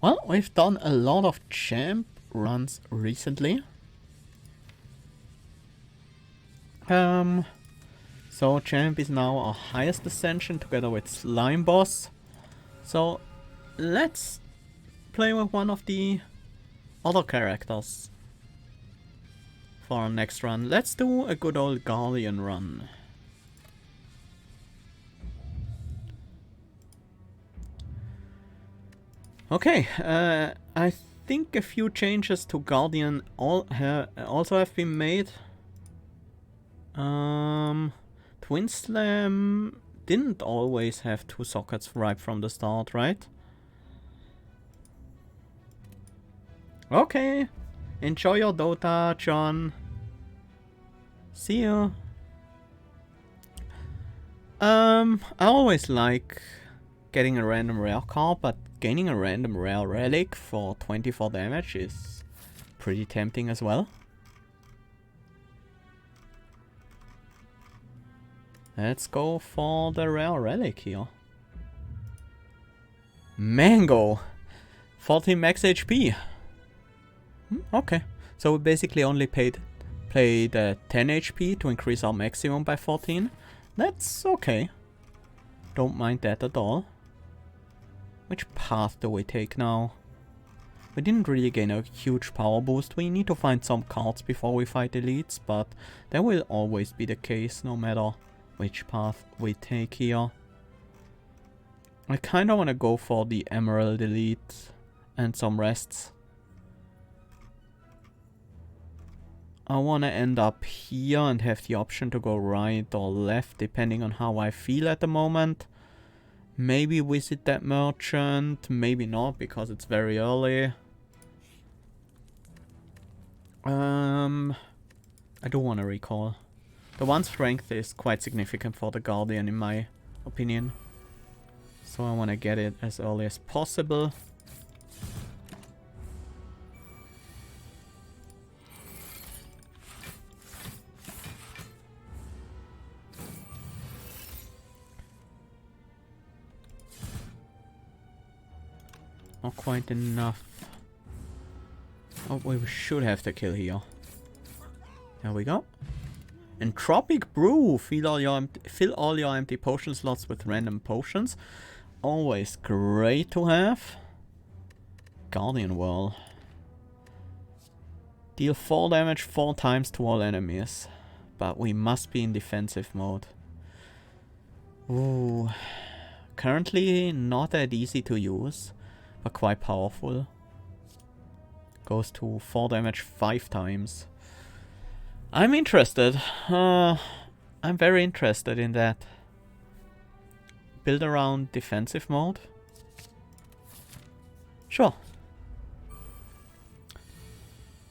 Well, we've done a lot of champ runs recently. So champ is now our highest ascension together with slime boss. So let's play with one of the other characters for our next run. Let's do a good old Guardian run. Okay, I think a few changes to Guardian also have been made. Twin Slam didn't always have 2 sockets right from the start, right? Okay, enjoy your Dota, John. See you. I always like getting a random rare card, but gaining a random rare relic for 24 damage is pretty tempting as well. Let's go for the rare relic here. Mango! 14 max HP. Okay, so we basically only played 10 HP to increase our maximum by 14. That's okay. Don't mind that at all. Which path do we take now? We didn't really gain a huge power boost. We need to find some cards before we fight elites, but that will always be the case no matter which path we take here. I kinda wanna go for the Emerald Elite and some rests. I wanna end up here and have the option to go right or left depending on how I feel at the moment. Maybe visit that merchant, maybe not because it's very early. I do wanna recall. The 1 strength is quite significant for the Guardian in my opinion. So I want to get it as early as possible. Not quite enough. Oh, we should have the kill here. There we go. Entropic Brew. Fill all your empty potion slots with random potions. Always great to have. Guardian Whirl. Deal 4 damage 4 times to all enemies. But we must be in defensive mode. Ooh. Currently not that easy to use, but quite powerful. Goes to 4 damage 5 times. I'm interested. I'm very interested in that. Build around defensive mode. Sure.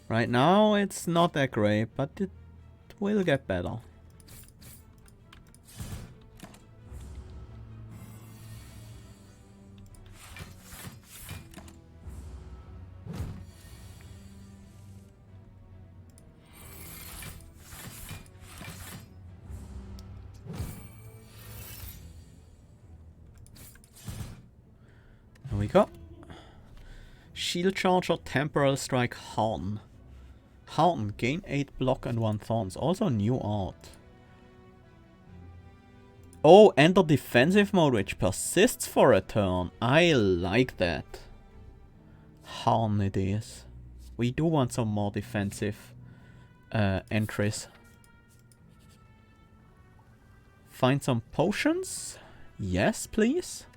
Right now it's not that great, but it will get better. There we go. Shield Charger, Temporal Strike, Harden. Harden, gain 8 block and 1 thorns. Also new art. Oh, enter defensive mode which persists for a turn. I like that. Harden it is. We do want some more defensive entries. Find some potions? Yes, please.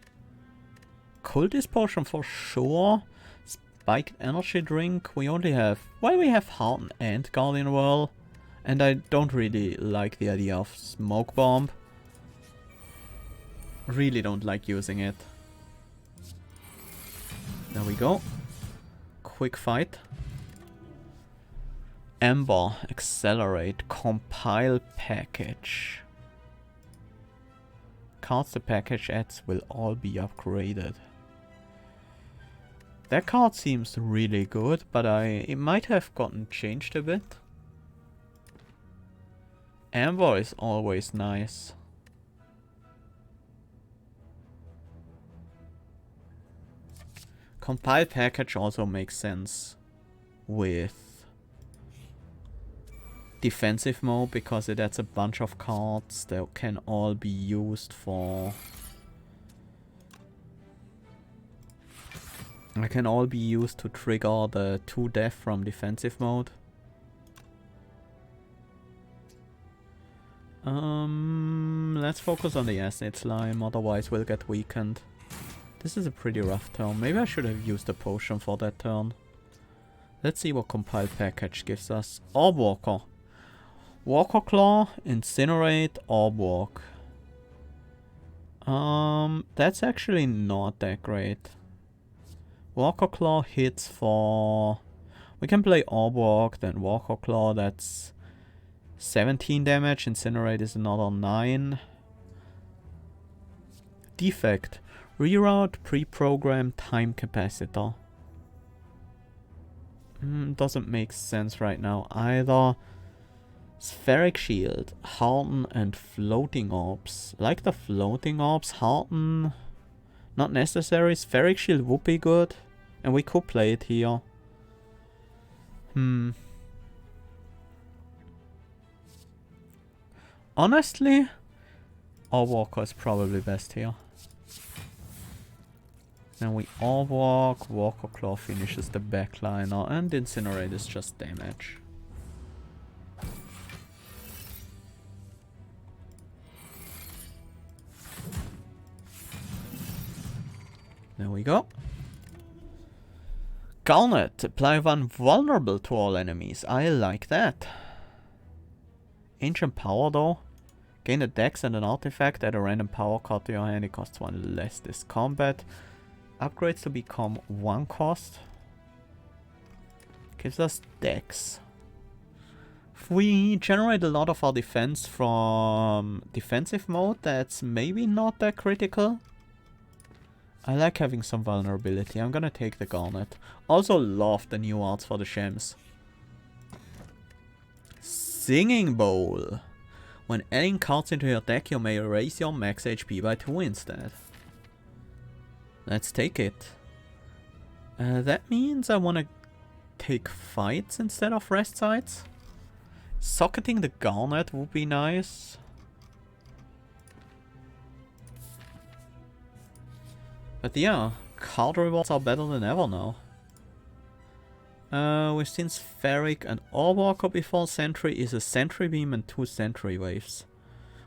Cultist potion for sure. Spiked energy drink. We only have... Well, we have Harden and Guardian Whirl. And I don't really like the idea of Smoke Bomb. Really don't like using it. There we go. Quick fight. Ember. Accelerate. Compile package. Cards the package adds will all be upgraded. That card seems really good, but it might have gotten changed a bit. Amber is always nice. Compile package also makes sense with defensive mode because it adds a bunch of cards that can all be used for... They can all be used to trigger the 2 death from defensive mode. Let's focus on the acid slime, otherwise we'll get weakened. This is a pretty rough turn. Maybe I should have used a potion for that turn. Let's see what compile package gives us. Orb Walker. Walker Claw, Incinerate, Orb Walk. That's actually not that great. Walker Claw hits for... We can play Orb Walk, then Walker Claw, that's 17 damage. Incinerate is another 9. Defect. Reroute pre-programmed time capacitor. Doesn't make sense right now either. Spheric Shield, Harden, and Floating Orbs. Like the Floating Orbs, Harden... Not necessary. Spheric Shield would be good. And we could play it here. Honestly, Orb Walker is probably best here. Then we Orb Walk, Walker Claw finishes the backliner, and Incinerate is just damage. There we go. Garnet, apply 1 vulnerable to all enemies. I like that. Ancient Power though. Gain a dex and an artifact, add a random power card to your hand, it costs 1 less this combat. Upgrades to become 1 cost. Gives us dex. If we generate a lot of our defense from defensive mode, that's maybe not that critical. I like having some vulnerability. I'm gonna take the Garnet. Also love the new arts for the Shems. Singing Bowl. When adding cards into your deck, you may raise your max HP by 2 instead. Let's take it. That means I want to take fights instead of rest sites. Socketing the Garnet would be nice. But yeah, card rewards are better than ever now. We've seen Spheric and Orb Walker before. Sentry is a Sentry Beam and 2 Sentry Waves.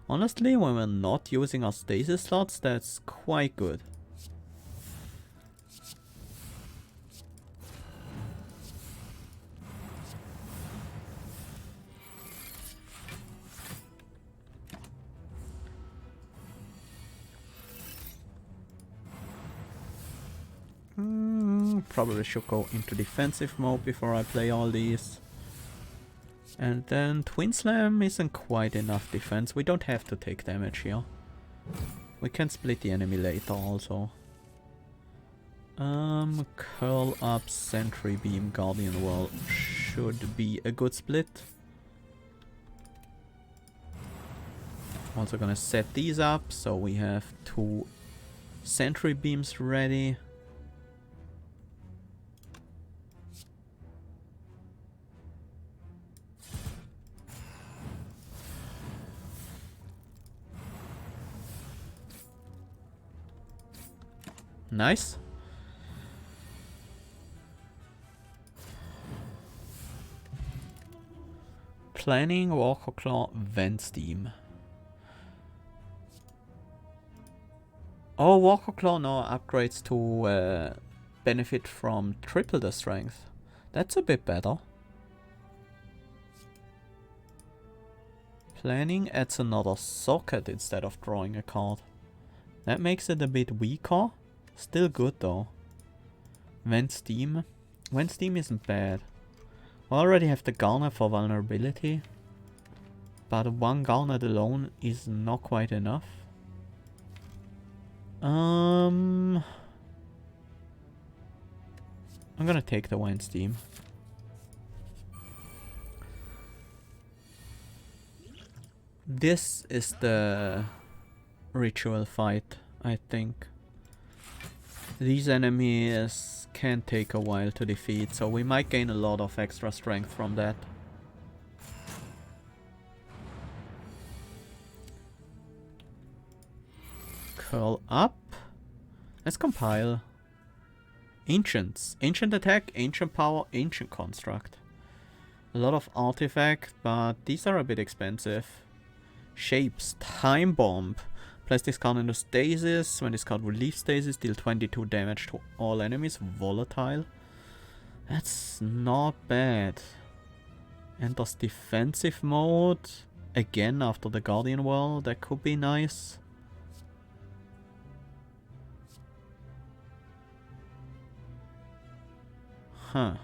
Honestly, when we're not using our stasis slots, that's quite good. Probably should go into defensive mode before I play all these. And then Twin Slam isn't quite enough defense. We don't have to take damage here. We can split the enemy later also. Curl Up, Sentry Beam, Guardian Wall should be a good split. Also gonna set these up so we have 2 Sentry Beams ready. Nice. Planning, Walker Claw, Vent Steam. Oh, Walker Claw now upgrades to benefit from triple the strength. That's a bit better. Planning adds another socket instead of drawing a card. That makes it a bit weaker. Still good though. Vent Steam. Vent Steam isn't bad. We already have the Garnet for vulnerability. But 1 Garnet alone is not quite enough. I'm gonna take the Vent Steam. This is the ritual fight, I think. These enemies can take a while to defeat, so we might gain a lot of extra strength from that. Curl up. Let's compile. Ancients. Ancient attack, ancient power, ancient construct. A lot of artifact, but these are a bit expensive. Shapes. Time bomb. Place this card into stasis. When this card will leave stasis, deal 22 damage to all enemies. Volatile. That's not bad. Enters defensive mode. Again after the Guardian World. That could be nice. Huh.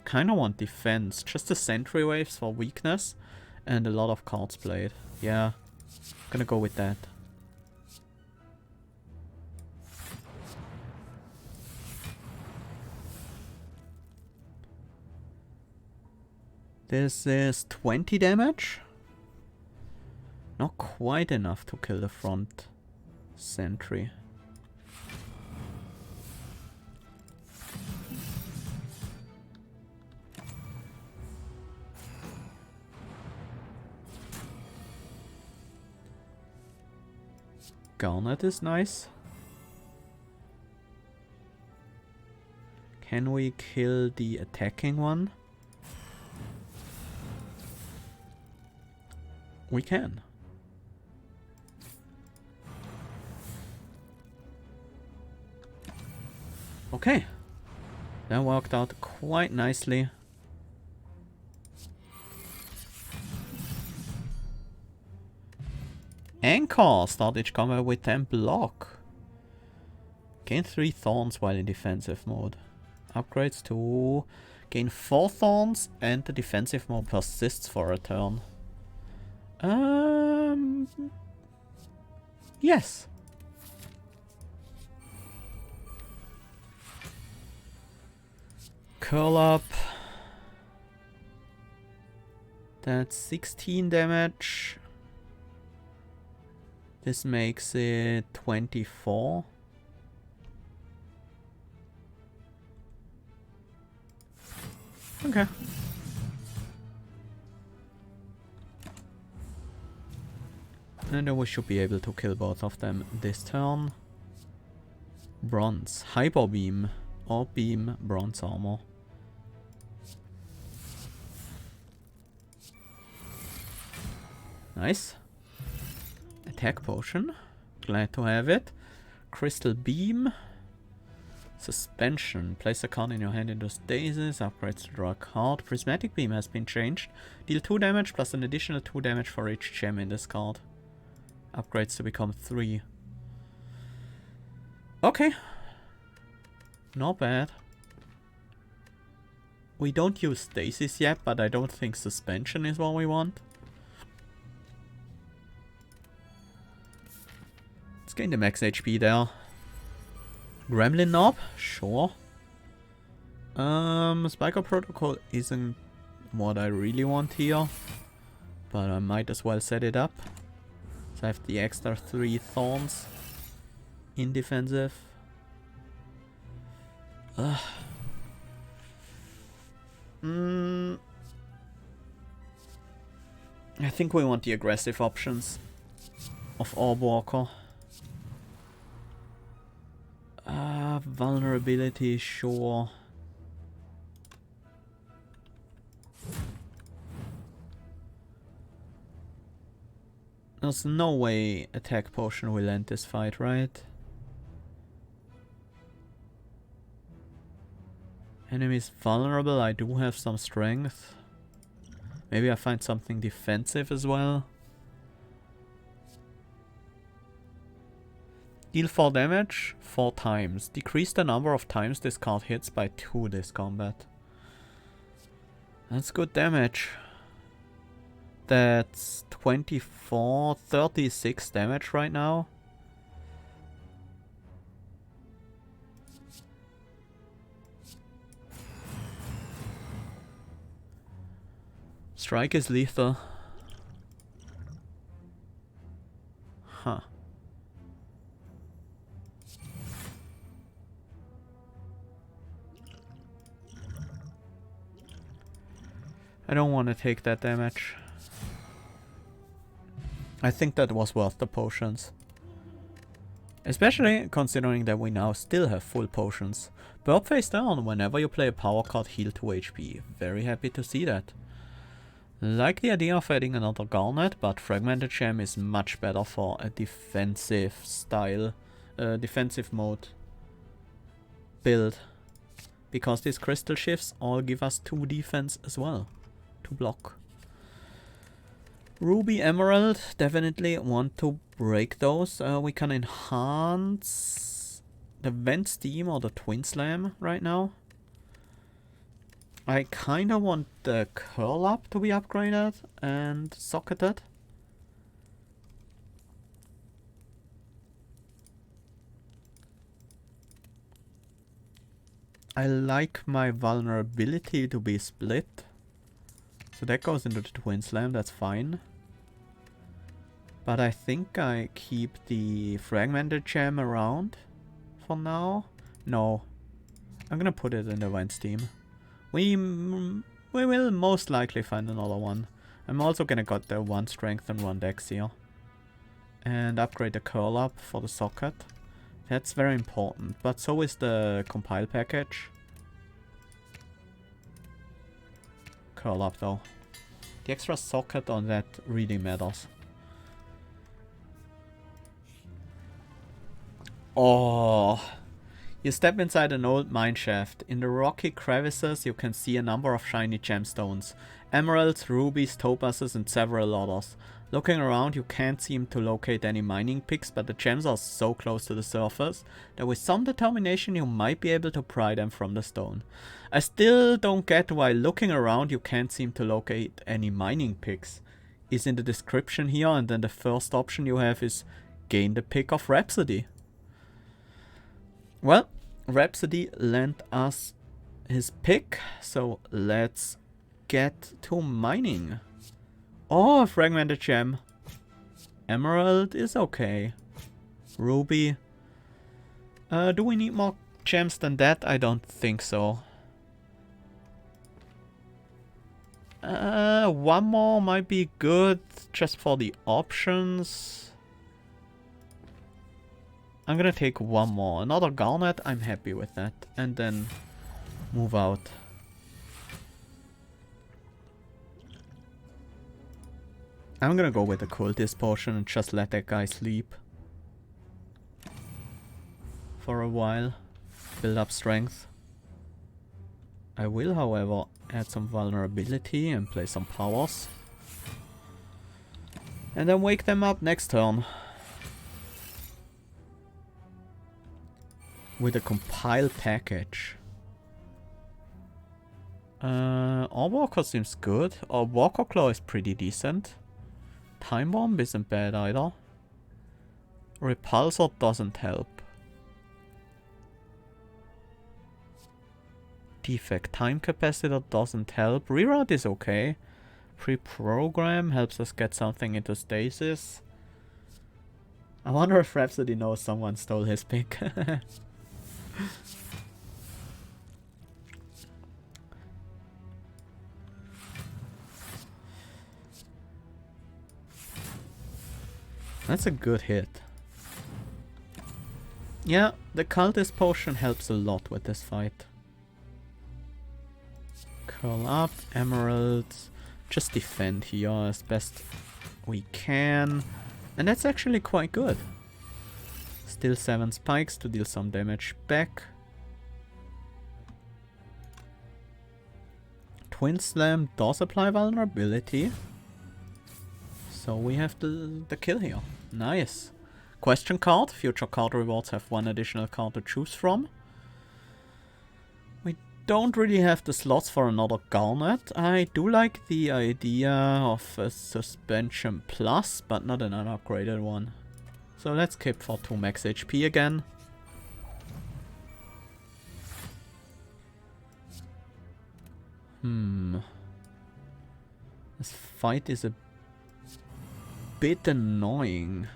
Kinda want defense. Just the sentry waves for weakness. And a lot of cards played. Yeah. Gonna go with that. This is 20 damage. Not quite enough to kill the front sentry. Garnet is nice. Can we kill the attacking one? We can. Okay. That worked out quite nicely. Anchor! Start each combat with 10 block. Gain 3 thorns while in defensive mode. Upgrades to gain 4 thorns and the defensive mode persists for a turn. Yes. Curl up. That's 16 damage. This makes it 24. Okay. And then we should be able to kill both of them this turn. Bronze. Hyper beam. Or beam. Bronze armor. Nice. Attack potion. Glad to have it. Crystal beam. Suspension. Place a card in your hand into stasis. Upgrades to draw a card. Prismatic beam has been changed. Deal 2 damage plus an additional 2 damage for each gem in this card. Upgrades to become 3. Okay. Not bad. We don't use stasis yet, but I don't think suspension is what we want. Let's gain the max HP there. Gremlin Knob? Sure. Spire Protocol isn't what I really want here. But I might as well set it up. So I have the extra 3 thorns in defensive. I think we want the aggressive options of Orb Walker. Vulnerability, sure. There's no way attack potion will end this fight, right? Enemies vulnerable, I do have some strength. Maybe I find something defensive as well. Deal 4 damage 4 times. Decrease the number of times this card hits by 2 this combat. That's good damage. That's 24, 36 damage right now. Strike is lethal. I don't want to take that damage. I think that was worth the potions. Especially considering that we now still have full potions. Burp face down whenever you play a power card, heal 2 HP. Very happy to see that. Like the idea of adding another Garnet, but Fragmented Gem is much better for a defensive style, defensive mode build. Because these crystal shifts all give us 2 defense as well, to block. Ruby, Emerald, definitely want to break those. We can enhance the Vent Steam or the Twin Slam right now. I kinda want the Curl Up to be upgraded and socketed. I like my vulnerability to be split. So that goes into the Twin Slam, that's fine. But I think I keep the Fragmented Gem around for now. No. I'm gonna put it in the Vent Steam. We will most likely find another one. I'm also gonna get the 1 strength and 1 dex here. And upgrade the curl up for the socket. That's very important. But so is the compile package. Curl up though. The extra socket on that really matters. Oh. You step inside an old mineshaft. In the rocky crevices you can see a number of shiny gemstones. Emeralds, rubies, topazes and several others. Looking around you can't seem to locate any mining picks, but the gems are so close to the surface that with some determination you might be able to pry them from the stone. I still don't get why looking around you can't seem to locate any mining picks. Is in the description here, and then the first option you have is gain the pick of Rhapsody. Well, Rhapsody lent us his pick, so let's get to mining. Oh, Fragmented Gem. Emerald is okay. Ruby. Do we need more gems than that? I don't think so. One more might be good just for the options. I'm gonna take one more. Another Garnet, I'm happy with that. And then move out. I'm gonna go with the Cultist Potion and just let that guy sleep. For a while. Build up strength. I will, however, add some vulnerability and play some powers. And then wake them up next turn. With a compile package. Orb-Walker seems good. Walker Claw is pretty decent. Time Bomb isn't bad either. Repulsor doesn't help. Defect Time Capacitor doesn't help. Reroute is okay. Pre-program helps us get something into stasis. I wonder if Rhapsody knows someone stole his pick. That's a good hit. Yeah, the Cultist Potion helps a lot with this fight. Curl up, emeralds. Just defend here as best we can. And that's actually quite good. Still 7 spikes to deal some damage back. Twin Slam does apply vulnerability. So we have the kill here. Nice. Question card. Future card rewards have 1 additional card to choose from. We don't really have the slots for another Garnet. I do like the idea of a Suspension Plus, but not an unupgraded one. So let's keep for 2 max HP again. This fight is a bit annoying.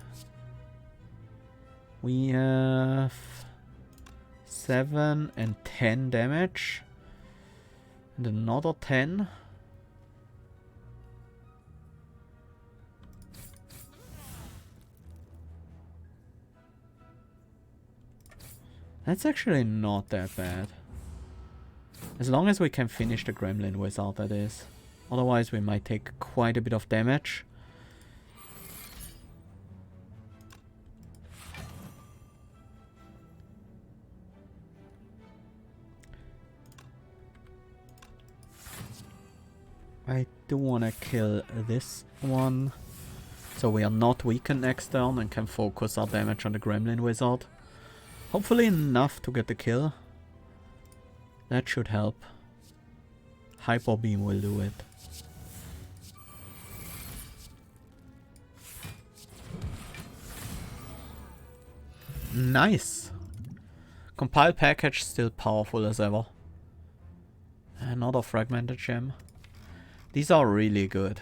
We have 7 and 10 damage. And another 10. That's actually not that bad. As long as we can finish the Gremlin Wizard, that is. Otherwise we might take quite a bit of damage. I do want to kill this one, so we are not weakened next turn and can focus our damage on the Gremlin Wizard. Hopefully enough to get the kill. That should help. Hyper Beam will do it. Nice! Compile package still powerful as ever. Another fragmented gem. These are really good.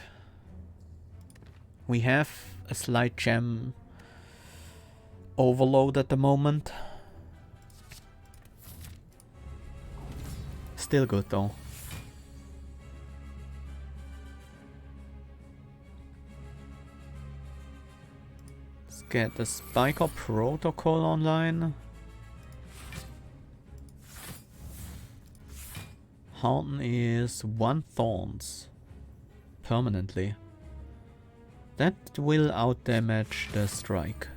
We have a slight gem overload at the moment. Still good though. Let's get the Spire protocol online. Hearten is 1 thorns. Permanently. That will outdamage the strike.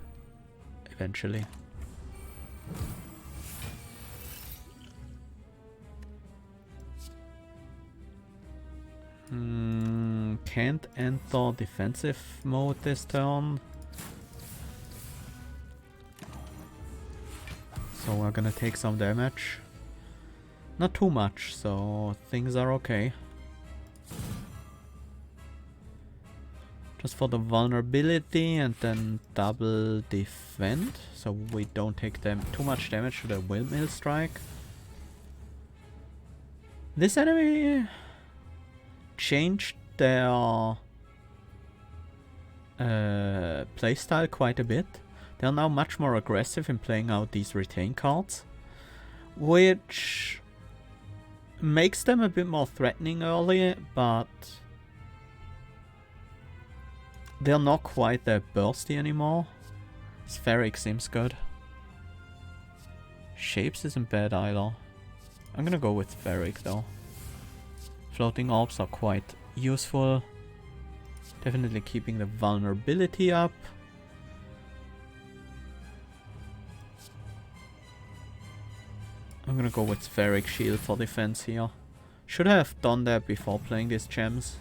Eventually. Can't enter defensive mode this turn. So we're gonna take some damage. Not too much, so things are okay. Just for the vulnerability and then double defend, so we don't take them too much damage to the windmill strike. This enemy changed their playstyle quite a bit. They're now much more aggressive in playing out these retain cards, which makes them a bit more threatening early, but they're not quite that bursty anymore. Spheric seems good. Shapes isn't bad either. I'm gonna go with Spheric though. Floating orbs are quite useful. Definitely keeping the vulnerability up. I'm gonna go with Spheric Shield for defense here. Should have done that before playing these gems,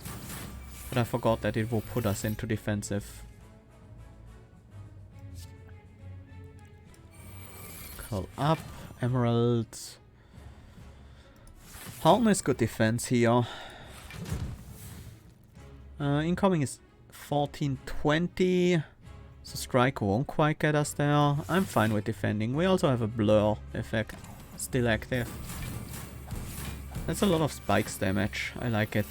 but I forgot that it will put us into defensive. Curl up, emeralds. Hearten is good defense here. Incoming is 1420, so strike won't quite get us there. I'm fine with defending. We also have a blur effect still active. That's a lot of spikes damage. I like it.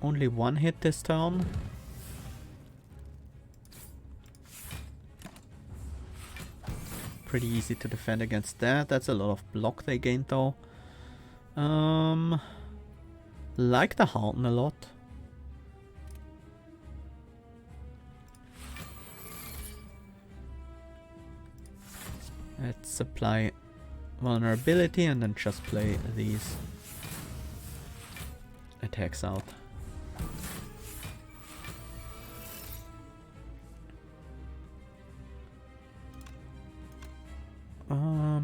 Only 1 hit this turn. Pretty easy to defend against that. That's a lot of block they gained though. Like the Hearten a lot. Let's apply vulnerability and then just play these attacks out.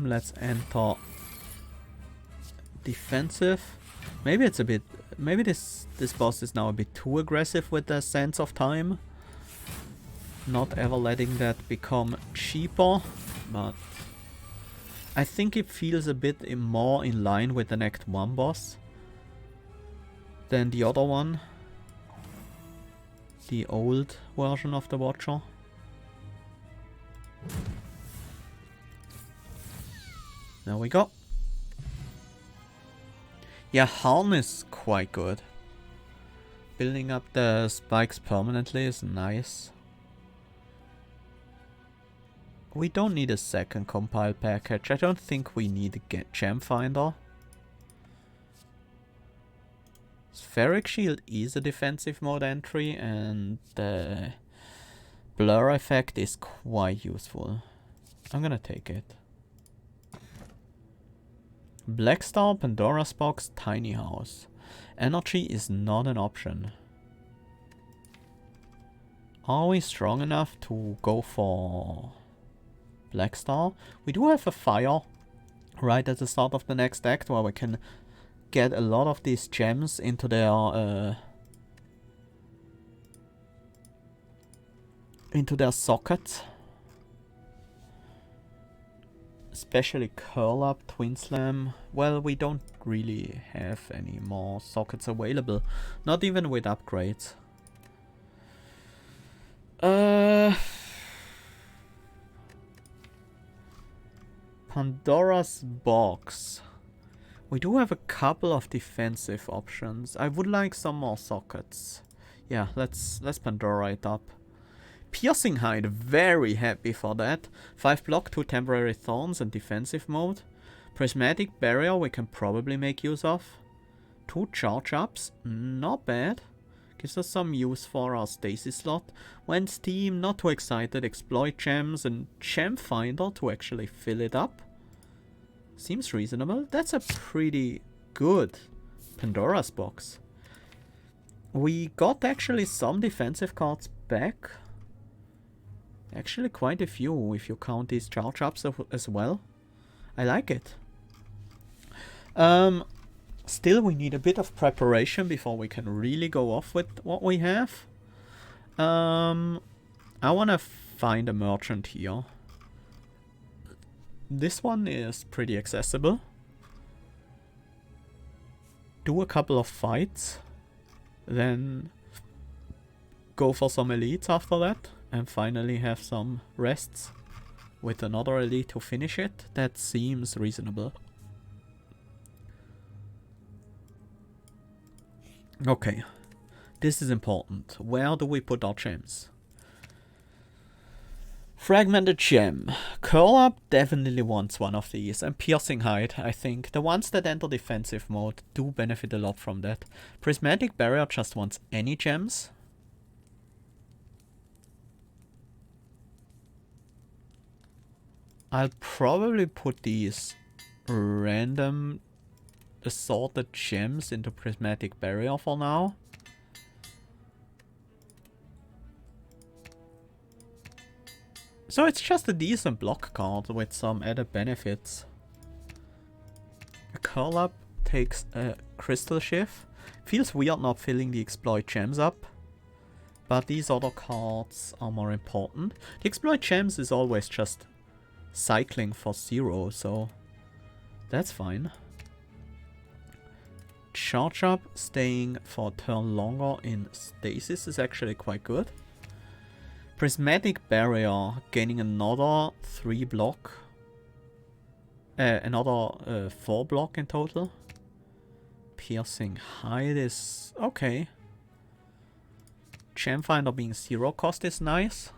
Let's enter defensive. Maybe it's a bit. Maybe this boss is now a bit too aggressive with the Sands of Time. Not ever letting that become cheaper, but I think it feels a bit more in line with the Act 1 boss than the other one. The old version of the Watcher. There we go. Yeah, Hearten is quite good. Building up the spikes permanently is nice. We don't need a second compile package. I don't think we need a gem finder. Spheric Shield is a defensive mode entry, and Blur effect is quite useful. I'm gonna take it. Black Star, Pandora's Box, Tiny House. Energy is not an option. Are we strong enough to go for Black Star? We do have a fire right at the start of the next act where we can get a lot of these gems into their sockets. Especially Curl Up, Twin Slam. Well, we don't really have any more sockets available. Not even with upgrades. Pandora's Box. We do have a couple of defensive options. I would like some more sockets. Yeah, let's Pandora it up. Piercing Hide, very happy for that. 5 block, 2 temporary thorns and defensive mode. Prismatic Barrier we can probably make use of. 2 charge ups, not bad. Gives us some use for our stasis slot. When Steam, not too excited. Exploit gems and Gem Finder to actually fill it up. Seems reasonable. That's a pretty good Pandora's Box. We got actually some defensive cards back. Actually quite a few if you count these charge ups as well. I like it. Still we need a bit of preparation before we can really go off with what we have. I want to find a merchant here. This one is pretty accessible. Do a couple of fights. Then go for some elites after that. And finally have some rests with another elite to finish it. That seems reasonable. Okay. This is important. Where do we put our gems? Fragmented Gem. Curl Up definitely wants one of these. And Piercing Hide, I think. The ones that enter defensive mode do benefit a lot from that. Prismatic Barrier just wants any gems. I'll probably put these random assorted gems into Prismatic Barrier for now. So it's just a decent block card with some added benefits. A Curl Up takes a Crystal Shift. Feels weird not filling the Exploit gems up. But these other cards are more important. The Exploit gems is always just cycling for 0, so that's fine. Charge Up staying for a turn longer in stasis is actually quite good. Prismatic Barrier gaining another 3 block. Another 4 block in total. Piercing Hide is okay. Gem Finder being 0 cost is nice.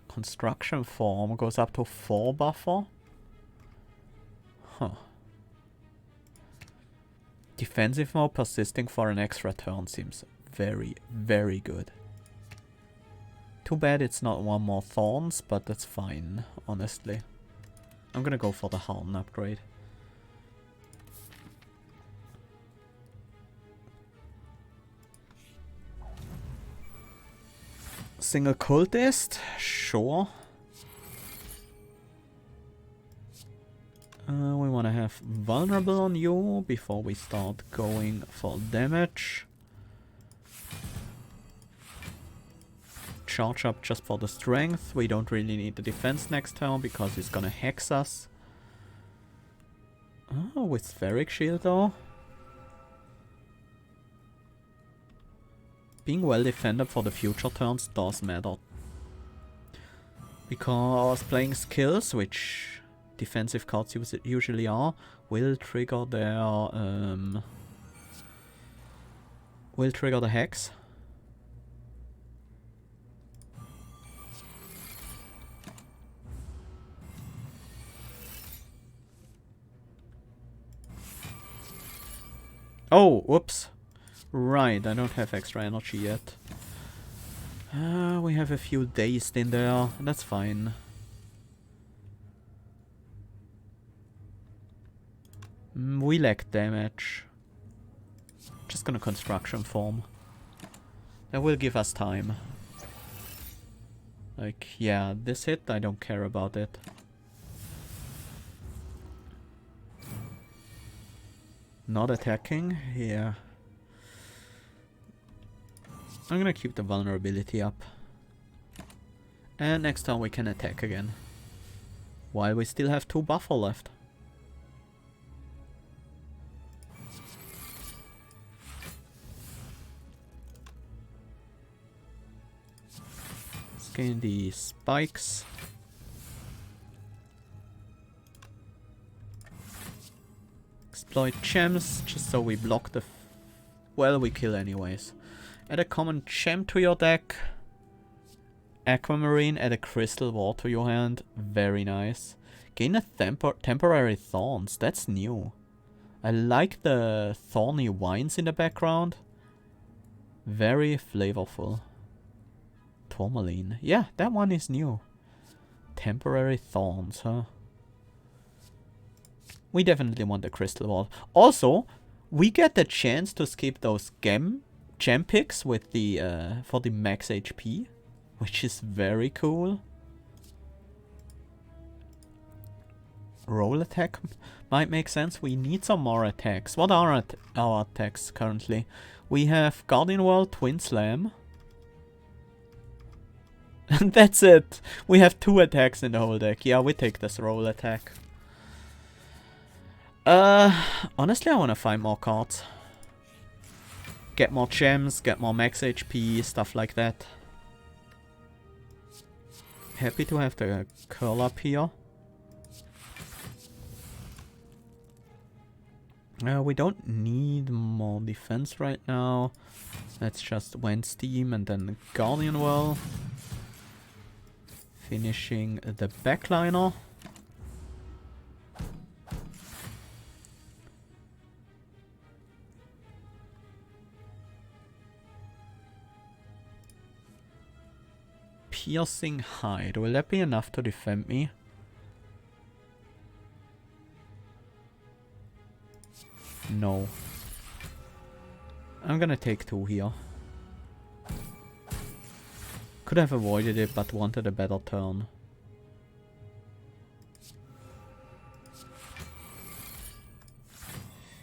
Construction Form goes up to 4 buffer. Huh. Defensive mode persisting for an extra turn seems very, very good. Too bad it's not one more Thorns, but that's fine, honestly. I'm gonna go for the Harden upgrade. Single Cultist? Sure. We want to have Vulnerable on you before we start going for damage. Charge Up just for the strength. We don't really need the defense next turn because he's gonna hex us. Oh, with Spheric Shield though. Being well defended for the future turns does matter. Because playing skills, which defensive cards usually are, will trigger their will trigger the hex. Oh, whoops. Right, I don't have extra energy yet. We have a few dazed in there. That's fine. We lack damage. Just gonna construction form. That will give us time. Like, yeah, this hit, I don't care about it. Not attacking? Yeah. I'm gonna keep the vulnerability up. And next time we can attack again. While we still have 2 buffer left. Let's gain the spikes. Exploit gems, just so we block the... well, we kill anyways. Add a common gem to your deck. Aquamarine, add a crystal wall to your hand. Very nice. Gain a temporary thorns, that's new. I like the thorny vines in the background. Very flavorful. Tourmaline, yeah, that one is new. Temporary thorns, huh? We definitely want the crystal wall. Also, we get the chance to skip those gem picks with the for the max HP, which is very cool. Roll attack might make sense. We need some more attacks. What are our attacks currently? We have Guardian Wall, Twin Slam. And that's it. We have 2 attacks in the whole deck. Yeah, we take this roll attack. Honestly, I want to find more cards. Get more gems, get more max HP, stuff like that. Happy to have the curl up here. We don't need more defense right now. Let's just win Steam and then Guardian Well. Finishing the backliner. Piercing Hide. Will that be enough to defend me? No. I'm gonna take 2 here. Could have avoided it, but wanted a better turn.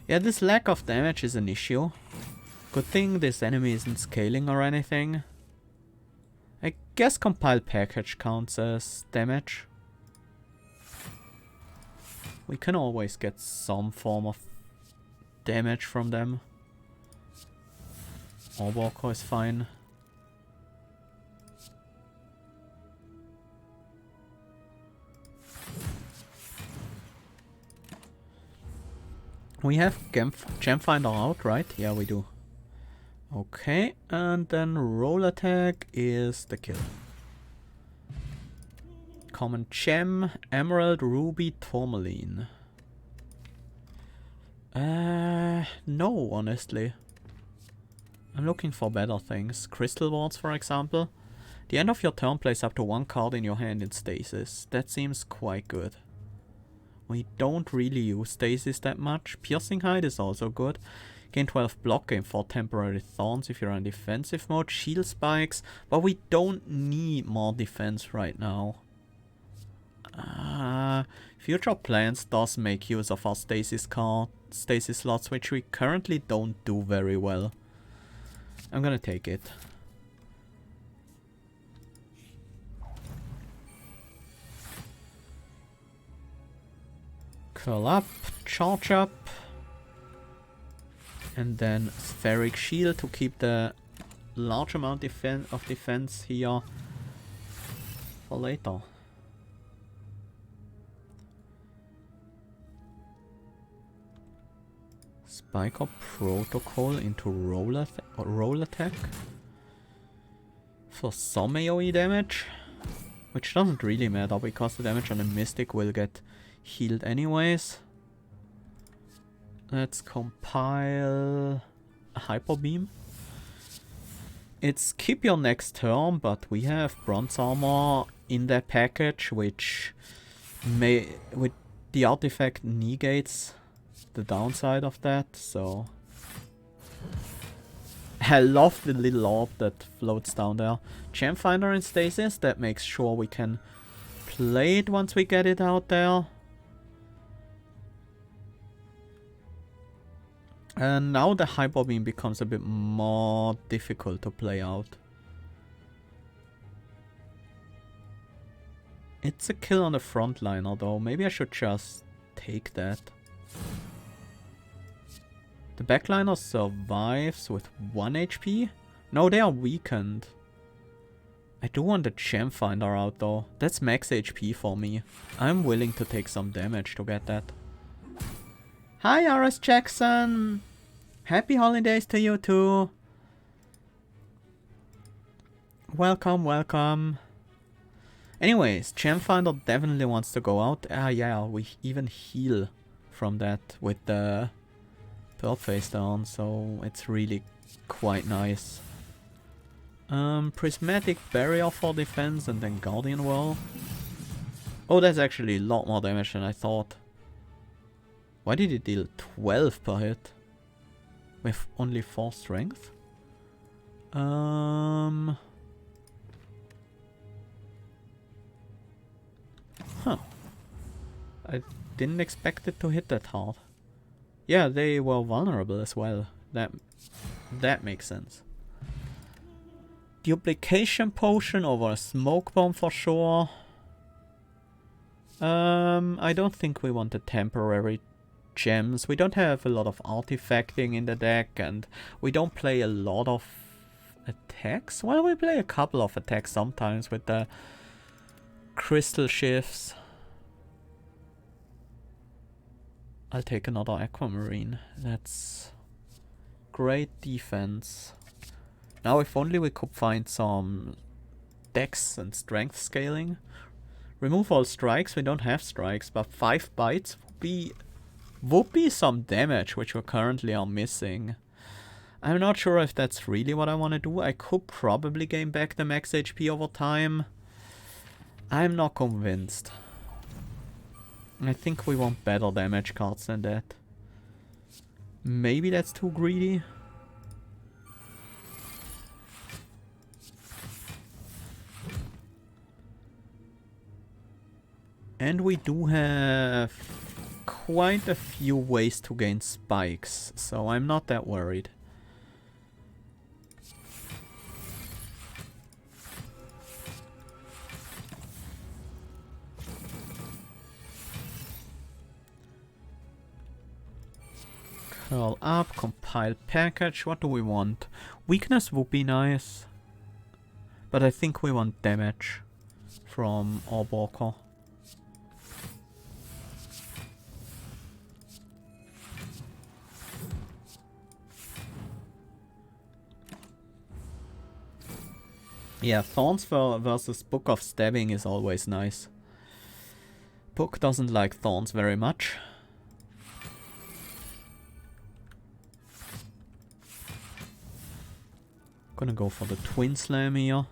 Yeah, this lack of damage is an issue. Good thing this enemy isn't scaling or anything. I guess compile package counts as damage. We can always get some form of damage from them. Or Walker is fine. We have Gem Finder out, right? Yeah, we do. Okay, and then roll attack is the kill. Common gem, emerald, ruby, tourmaline. No, honestly. I'm looking for better things. Crystal wards, for example. The end of your turn place up to 1 card in your hand in stasis. That seems quite good. We don't really use stasis that much. Piercing Hide is also good. Gain 12 block, gain 4 temporary thorns if you're in defensive mode. Shield spikes, but we don't need more defense right now. Future Plans does make use of our stasis slots, which we currently don't do very well. I'm gonna take it. Curl up, charge up. And then Spheric Shield to keep the large amount of defense here for later. Spike up Protocol into roll attack for some AoE damage, which doesn't really matter because the damage on the Mystic will get healed anyways. Let's compile a Hyper Beam. It's keep your next turn, but we have bronze armor in that package, which with the artifact negates the downside of that, so I love the little orb that floats down there. Gem Finder in stasis, that makes sure we can play it once we get it out there. And now the Hyper Beam becomes a bit more difficult to play out. It's a kill on the frontliner though, maybe I should just take that. The backliner survives with 1 HP? No, they are weakened. I do want the Gem Finder out though. That's max HP for me. I'm willing to take some damage to get that. Hi RS Jackson! Happy holidays to you too! Welcome, welcome. Anyways, Gem Finder definitely wants to go out. Ah yeah, we even heal from that with the Pearl face down, so it's really quite nice. Prismatic Barrier for defense and then Guardian Wall. Oh, that's actually a lot more damage than I thought. Why did it deal 12 per hit? With only 4 strength? Huh. I didn't expect it to hit that hard. Yeah, they were vulnerable as well. That makes sense. Duplication potion over a smoke bomb for sure. I don't think we want the temporary gems. We don't have a lot of artifacting in the deck, and we don't play a lot of attacks. Well, we play a couple of attacks sometimes with the crystal shifts. I'll take another aquamarine. That's great defense. Now if only we could find some dex and strength scaling. Remove all strikes. We don't have strikes, but 5 bites would be some damage, which we currently are missing. I'm not sure if that's really what I want to do. I could probably gain back the max HP over time. I'm not convinced. I think we want better damage cards than that. Maybe that's too greedy. And we do have quite a few ways to gain spikes, so I'm not that worried. Curl up, compile package. What do we want? Weakness would be nice, but I think we want damage from Orb Walker. Yeah, Thorns versus Book of Stabbing is always nice. Book doesn't like Thorns very much. Gonna go for the Twin Slam here.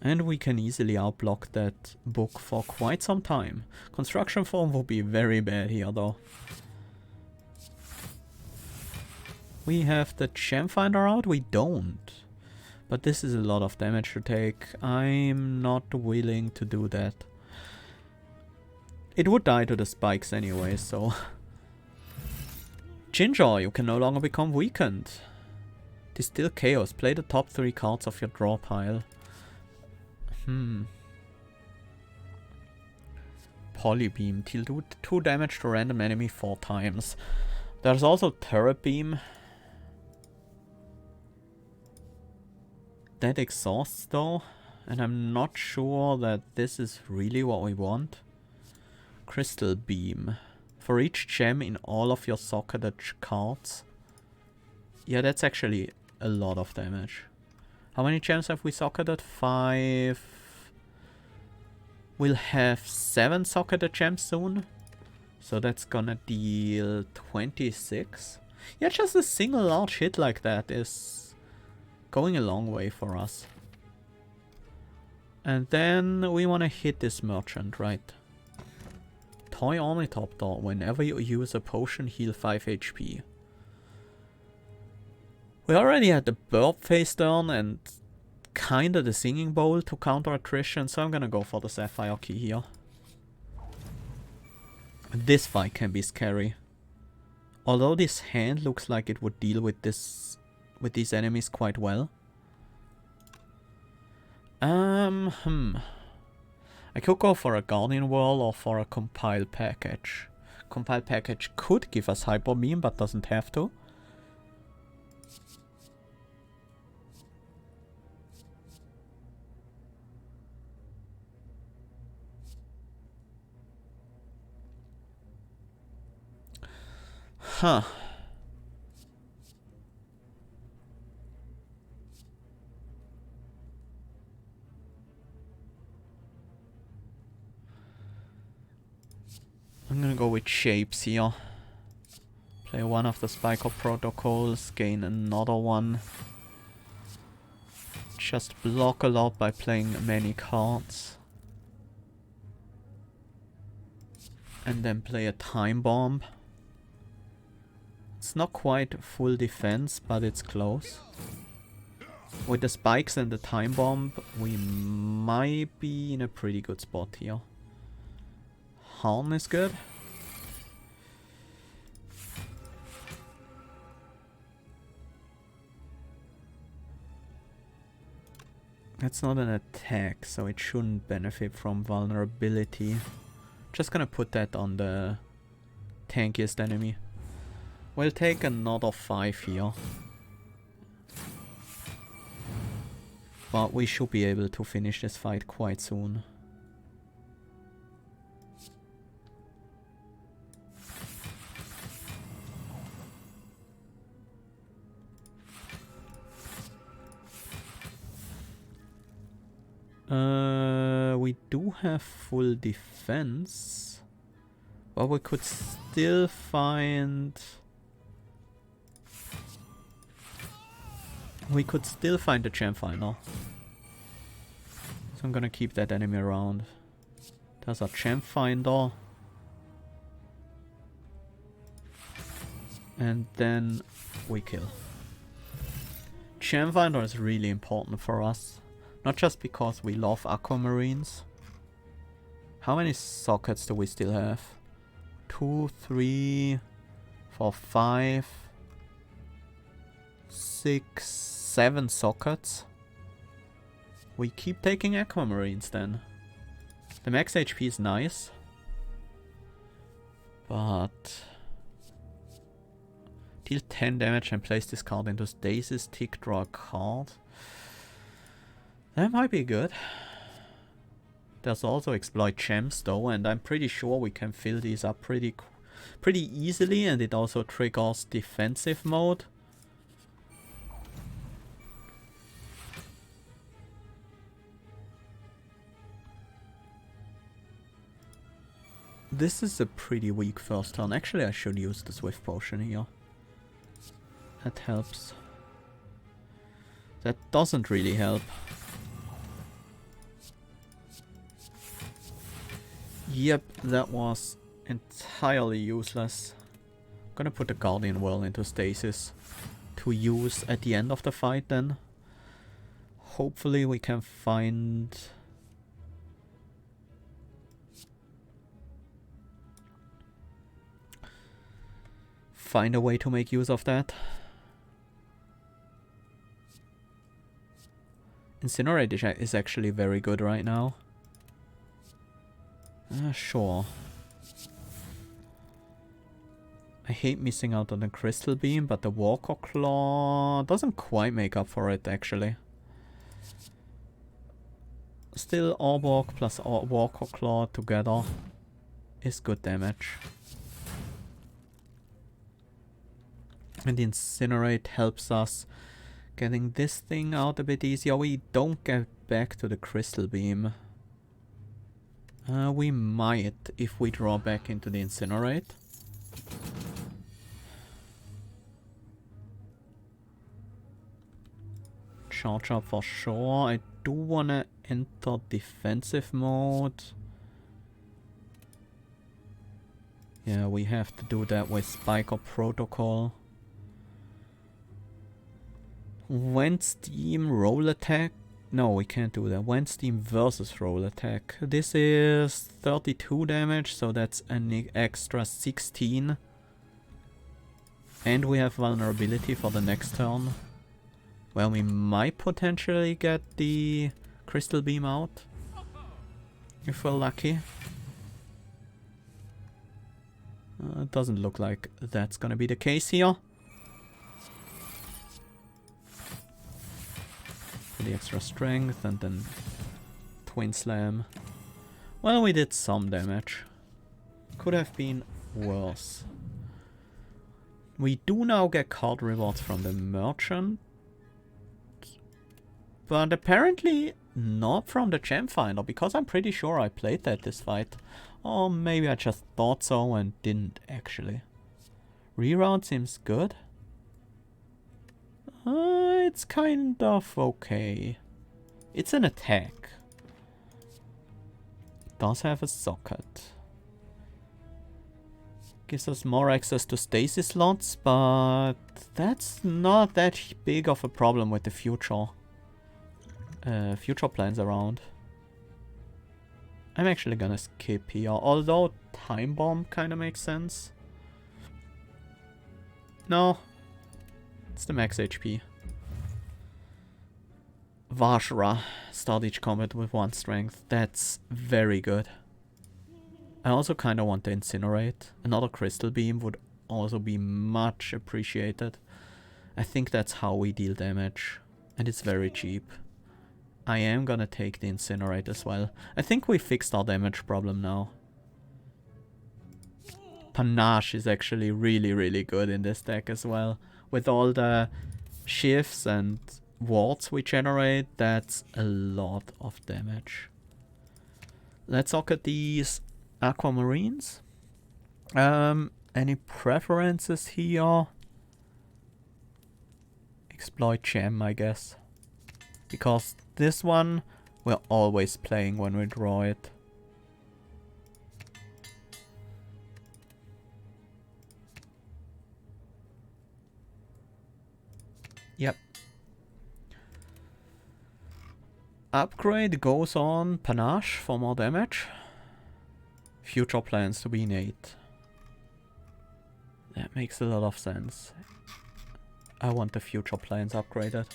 And we can easily outblock that book for quite some time. Construction form will be very bad here though. We have the Gem Finder out? We don't. But this is a lot of damage to take. I'm not willing to do that. It would die to the spikes anyway, so... Ginger, you can no longer become weakened. Distill Chaos. Play the top 3 cards of your draw pile. Polybeam. Deal 2 damage to random enemy 4 times. There's also Turret Beam. That exhausts though, and I'm not sure that this is really what we want. Crystal Beam. For each gem in all of your socketed cards. Yeah, that's actually a lot of damage. How many gems have we socketed? 5. We'll have 7 socketed gems soon. So that's gonna deal 26. Yeah, just a single large hit like that is going a long way for us. And then we want to hit this merchant, right? Toy Ornithop Door. Whenever you use a potion, heal 5 HP. We already had the Burp face turn and kinda the Singing Bowl to counter attrition, so I'm gonna go for the Sapphire Key here. This fight can be scary. Although this hand looks like it would deal with these enemies quite well. I could go for a Guardian Whirl or for a Compile Package. Compile Package could give us Hyper Beam, but doesn't have to. Huh. I'm gonna go with Shapes here. Play one of the Spiker protocols, gain another one. Just block a lot by playing many cards. And then play a Time Bomb. It's not quite full defense, but it's close. With the spikes and the Time Bomb, we might be in a pretty good spot here. Harn is good. That's not an attack, so it shouldn't benefit from vulnerability. Just gonna put that on the tankiest enemy. We'll take another 5 here. But we should be able to finish this fight quite soon. We do have full defense. But we could still find... We could still find the Gem Finder. So I'm gonna keep that enemy around. There's a Gem Finder. And then we kill. Gem Finder is really important for us. Not just because we love aquamarines. How many sockets do we still have? 2, 3, 4, 5, 6, 7 sockets. We keep taking aquamarines then. The max HP is nice. But... deal 10 damage and place this card into stasis, tick, draw a card. That might be good. There's also exploit gems though, and I'm pretty sure we can fill these up pretty easily, and it also triggers defensive mode. This is a pretty weak first turn. Actually, I should use the Swift Potion here. That helps. That doesn't really help. Yep, that was entirely useless. I'm gonna put the Guardian Whirl into stasis to use at the end of the fight then. Hopefully we can find... a way to make use of that. Incinerate is actually very good right now. Sure. I hate missing out on the Crystal Beam, but the Walker Claw doesn't quite make up for it, actually. Still, Orborg plus Walker Claw together is good damage. And the Incinerate helps us getting this thing out a bit easier. We don't get back to the Crystal Beam. We might if we draw back into the Incinerate. charge up for sure. I do wanna enter defensive mode. Yeah, we have to do that with Spike or Protocol. When Steam roll attack. No, we can't do that. When Steam versus roll attack. This is 32 damage, so that's an extra 16. And we have vulnerability for the next turn. Well, we might potentially get the Crystal Beam out. If we're lucky. It doesn't look like that's gonna be the case here. For the extra strength and then Twin Slam. Well, we did some damage. Could have been worse. We do now get card rewards from the merchant. But apparently not from the Gem Finder, because I'm pretty sure I played that this fight. Or maybe I just thought so and didn't actually. Reroute seems good. It's kind of okay. It's an attack. It does have a socket. Gives us more access to stasis slots, but that's not that big of a problem with the future plans around. I'm actually gonna skip here, although Time Bomb kind of makes sense. No, it's the max HP. Vajra, start each combat with 1 strength. That's very good. I also kind of want to incinerate. Another Crystal Beam would also be much appreciated. I think that's how we deal damage, and it's very cheap. I am gonna take the Incinerate as well. I think we fixed our damage problem now. Panache is actually really, really good in this deck as well. With all the shifts and wards we generate, that's a lot of damage. Let's look at these Aquamarines. Any preferences here? Exploit Gem, I guess. Because this one, we're always playing when we draw it. Yep. Upgrade goes on Panache for more damage. Future plans to be innate. That makes a lot of sense. I want the future plans upgraded.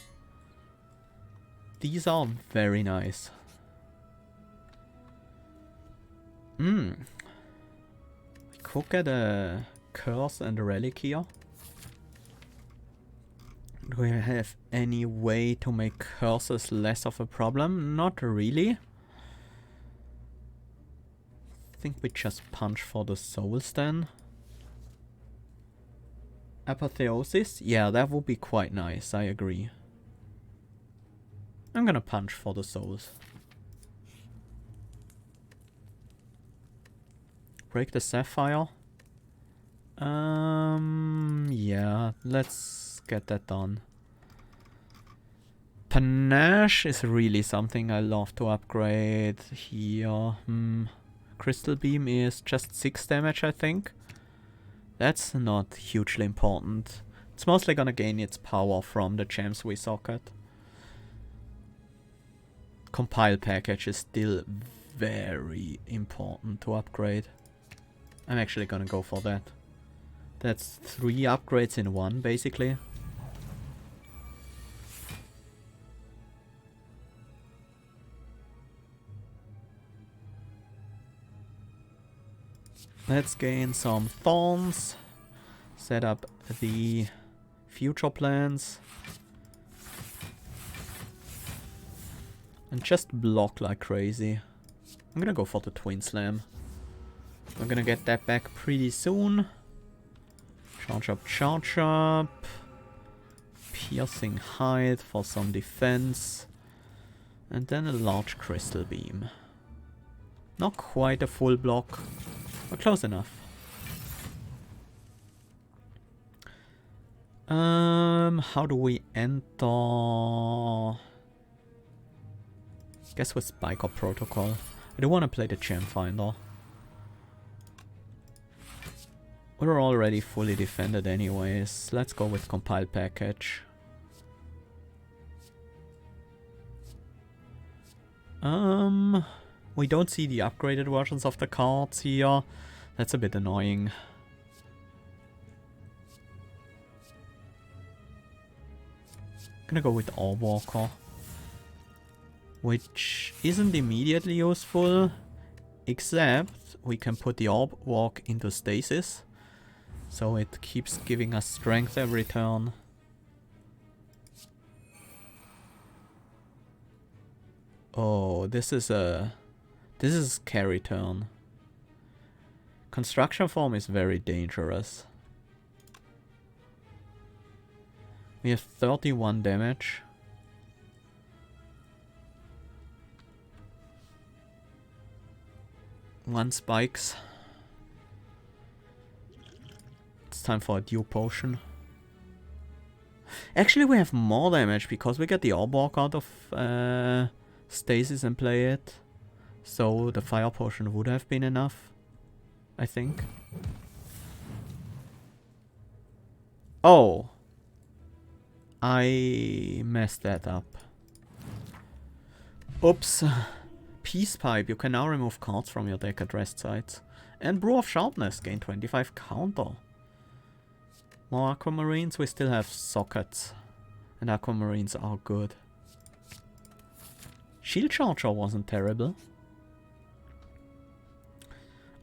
These are very nice. We could get a Curse and a Relic here. Do we have any way to make curses less of a problem? Not really. I think we just punch for the souls then. Apotheosis? Yeah, that would be quite nice, I agree. I'm gonna punch for the souls. Break the Sapphire. Yeah, let's get that done. Panache is really something I love to upgrade here. Crystal Beam is just 6 damage, I think. That's not hugely important. It's mostly gonna gain its power from the gems we socket. Compile package is still very important to upgrade. I'm actually gonna go for that. That's 3 upgrades in 1, basically. Let's gain some thorns. Set up the future plans. And just block like crazy. I'm gonna go for the Twin Slam. We're gonna get that back pretty soon. Charge up, charge up. Piercing Hide for some defense. And then a large Crystal Beam. Not quite a full block, but close enough. How do we enter? Guess with Spike Protocol. I do want to play the Gem Finder. We're already fully defended anyways. Let's go with Compile Package. We don't see the upgraded versions of the cards here. That's a bit annoying. Gonna go with Orb Walker, which isn't immediately useful, except we can put the Orb Walk into stasis, so it keeps giving us strength every turn. Oh, this is a scary turn. Construction form is very dangerous. We have 31 damage. One spikes. It's time for a Dew Potion. Actually, we have more damage because we get the Orb Walk out of stasis and play it. So the Fire Potion would have been enough, I think. Oh! I messed that up. Oops. Peace Pipe. You can now remove cards from your deck at rest sites. And Brew of Sharpness. Gain 25 counter. More Aquamarines. We still have Sockets. And Aquamarines are good. Shield Charger wasn't terrible.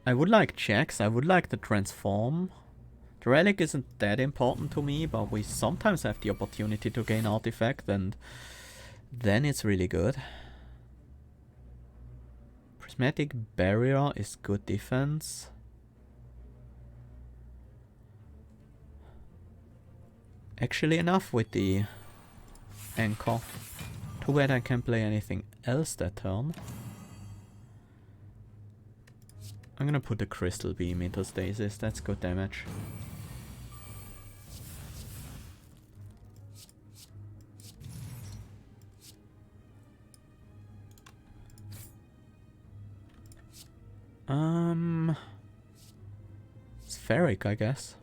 I would like checks. I would like the Transform. The Relic isn't that important to me, but we sometimes have the opportunity to gain Artifact, and then it's really good. Prismatic Barrier is good defense. Actually enough with the Anchor. Too bad I can't play anything else that turn. I'm gonna put the Crystal Beam into stasis, that's good damage. Spheric, I guess.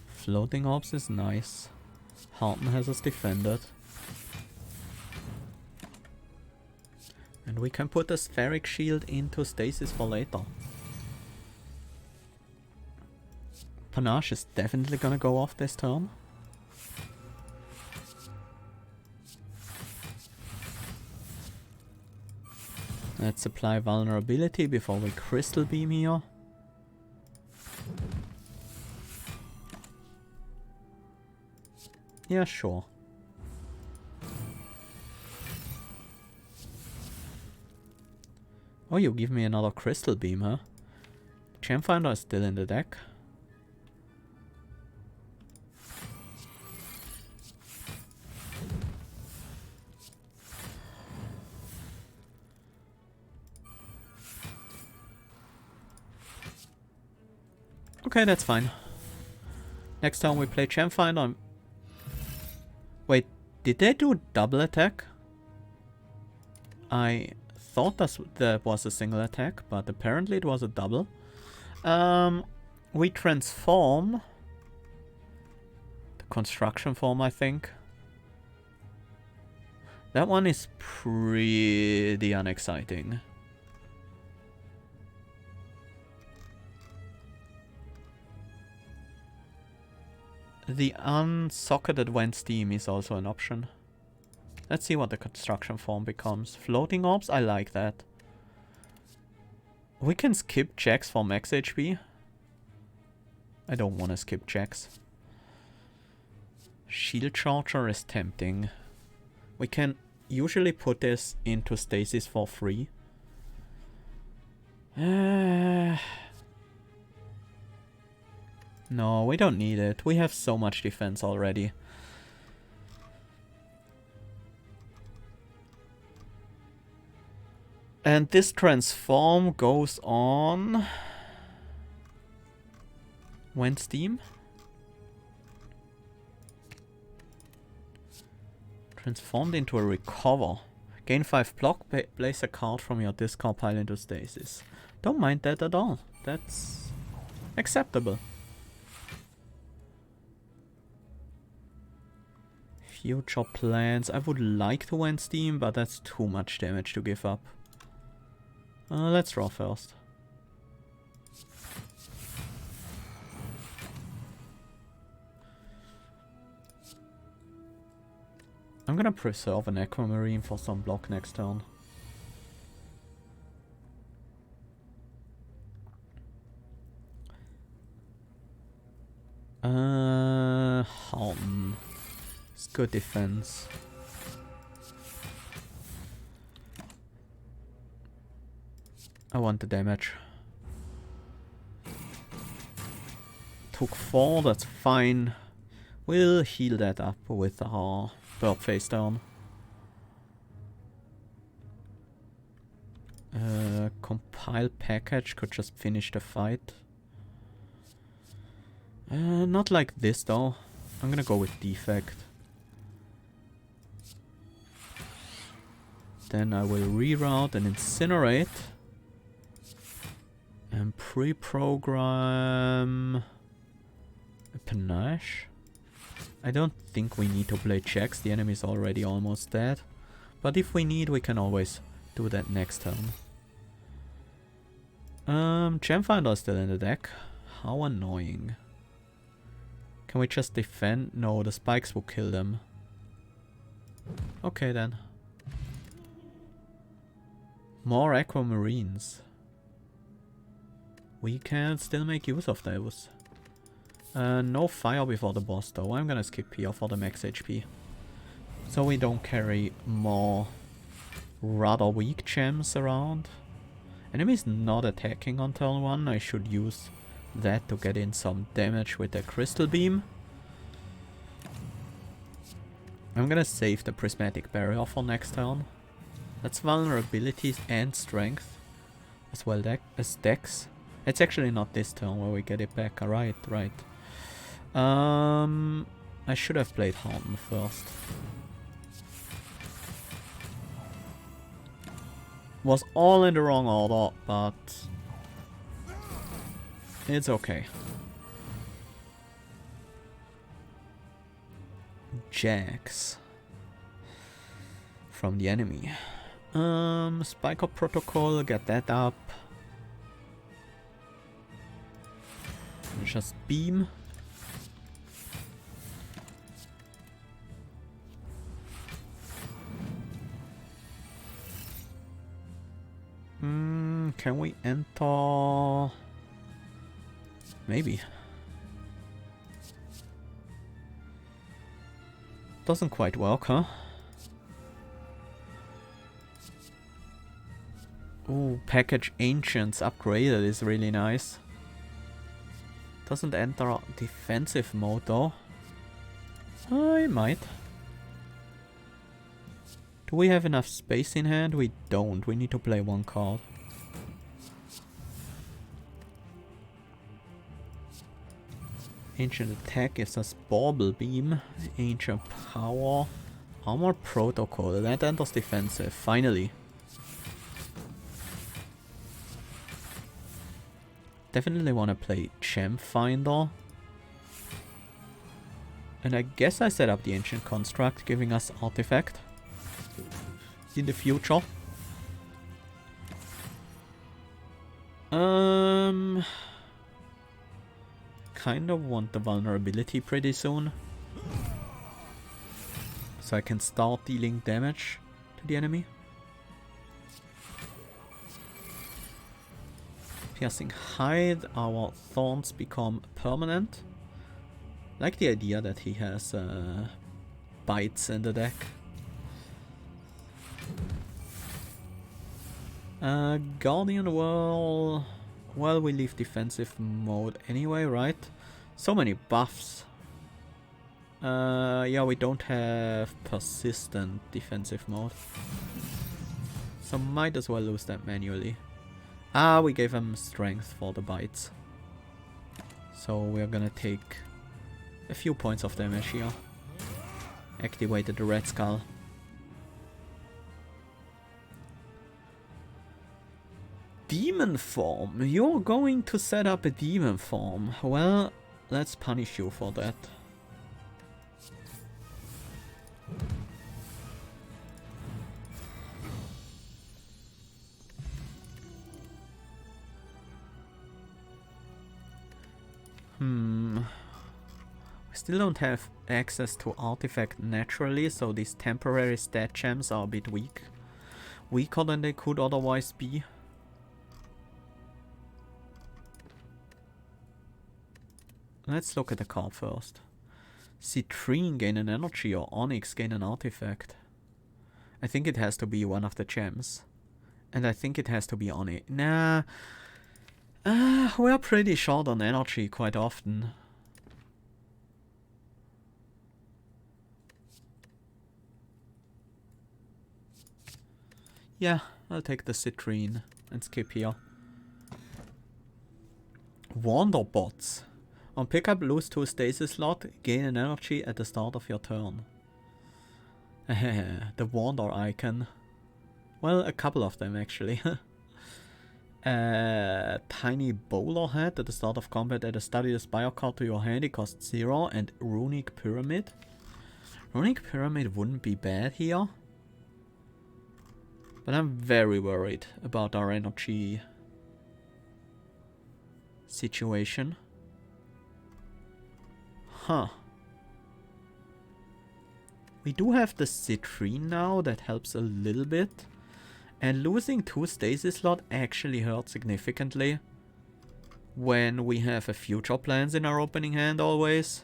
Floating Orbs is nice. Hearten has us defended. And we can put a Spheric Shield into stasis for later. Panache is definitely gonna go off this turn. Let's apply Vulnerability before we Crystal Beam here. Yeah, sure. Oh, you give me another Crystal Beam, huh? Gem Finder is still in the deck. Okay, that's fine. Next time we play Gem Finder. Wait, did they do double attack? I thought that was a single attack, but apparently it was a double. We transform the construction form, I think. That one is pretty unexciting. The unsocketed Vent Steam is also an option. Let's see what the construction form becomes. Floating Orbs, I like that. We can skip checks for max HP. I don't want to skip checks. Shield Charger is tempting. We can usually put this into stasis for free. No, we don't need it. We have so much defense already. And this transform goes on Went Steam. Transformed into a recover. Gain 5 block, place a card from your discard pile into stasis. Don't mind that at all. That's acceptable. Future plans. I would like to win Steam, but that's too much damage to give up. Let's draw first. I'm gonna preserve an Aquamarine for some block next turn. Harden. It's good defense. I want the damage. Took 4, that's fine. We'll heal that up with our bird face down. Compile package could just finish the fight. Not like this though. I'm gonna go with defect. Then I will reroute and incinerate. And pre-program a panache. I don't think we need to play checks, the enemy is already almost dead. But if we need, we can always do that next turn. Gemfinder is still in the deck. How annoying. Can we just defend? No, the spikes will kill them. Okay then. More Aquamarines. We can still make use of those. No fire before the boss though. I'm gonna skip here for the max HP. So we don't carry more rather weak gems around. Enemy's not attacking on turn 1. I should use that to get in some damage with the crystal beam. I'm gonna save the prismatic barrier for next turn. That's vulnerabilities and strength. As well as dex. It's actually not this turn where we get it back. Right. I should have played Harden first. Was all in the wrong order, but it's okay. Jax from the enemy. Spike up protocol, get that up. Just beam. Can we enter? Maybe. Doesn't quite work, huh? Ooh, package Ancients upgraded is really nice. Doesn't enter defensive mode though. I might. Do we have enough space in hand? We don't. We need to play one card. Ancient attack gives us Bauble Beam. Ancient power. Armor protocol. That enters defensive. Finally. Definitely want to play Gem Finder. And I guess I set up the Ancient Construct, giving us Artifact in the future. Kind of want the vulnerability pretty soon. So I can start dealing damage to the enemy. Piercing Hide, our thorns become permanent. Like the idea that he has bites in the deck. Guardian Whirl. Well, we leave defensive mode anyway, right? So many buffs. Yeah, we don't have persistent defensive mode. So might as well lose that manually. Ah, we gave him strength for the bites. So we're gonna take a few points of damage here. Activated the Red Skull. Demon form. You're going to set up a demon form. Well, let's punish you for that. We still don't have access to artifact naturally, so these temporary stat gems are a bit weak. Weaker than they could otherwise be. Let's look at the card first. Citrine gain an energy or Onyx gain an artifact. I think it has to be one of the gems. And I think it has to be Onyx. Nah. We're pretty short on energy quite often. Yeah, I'll take the Citrine and skip here. Wanderbots. On pickup, lose 2 stasis slot, gain an energy at the start of your turn. The Wander icon. Well, a couple of them actually. Tiny bowler head at the start of combat. Add a study the Spire card to your hand. It costs 0. And Runic Pyramid. Runic Pyramid wouldn't be bad here. But I'm very worried about our energy situation. Huh. We do have the Citrine now, that helps a little bit. And losing 2 stasis slot actually hurts significantly. When we have a Future Plans in our opening hand always.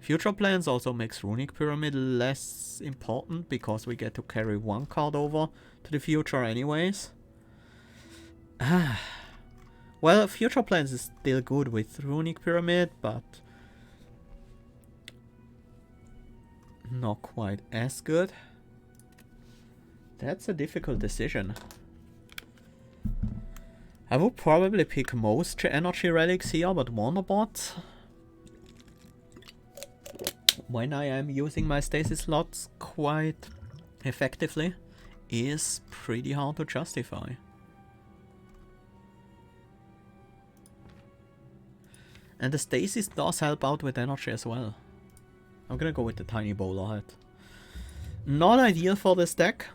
Future Plans also makes Runic Pyramid less important because we get to carry 1 card over to the future anyways. Well, Future Plans is still good with Runic Pyramid, but not quite as good. That's a difficult decision. I would probably pick most energy relics here, but Wanderbot, when I am using my stasis slots quite effectively, is pretty hard to justify. And the stasis does help out with energy as well. I'm gonna go with the tiny bowler head. Not ideal for this deck.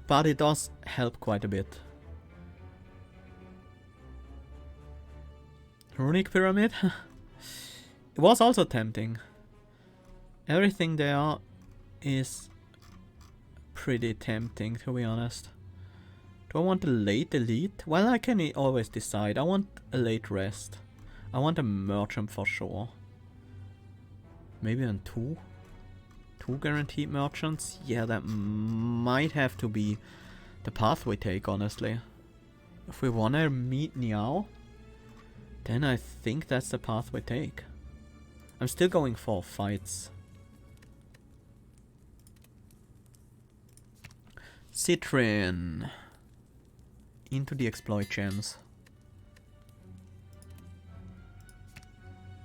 But it does help quite a bit. Runic Pyramid? It was also tempting. Everything there is pretty tempting, to be honest. Do I want a late elite? Well, I can always decide. I want a late rest. I want a merchant for sure. Maybe on 2? 2 guaranteed merchants? Yeah, that might have to be the path we take, honestly. If we want to meet Niao, then I think that's the path we take. I'm still going for fights. Citrine. Into the exploit gems.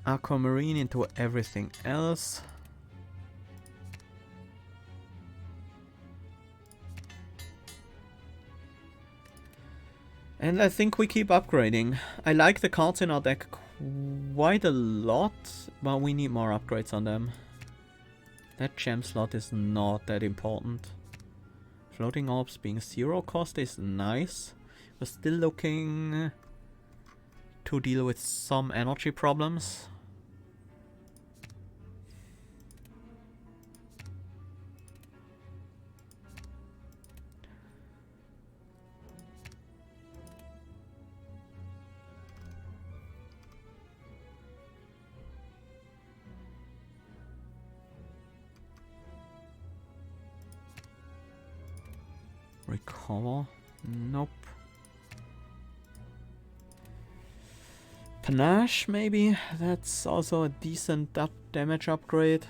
Aquamarine into everything else. And I think we keep upgrading. I like the cards in our deck quite a lot, but we need more upgrades on them. That gem slot is not that important. Floating orbs being 0 cost is nice. We're still looking to deal with some energy problems. Recover? Nope. Panache, maybe? That's also a decent damage upgrade.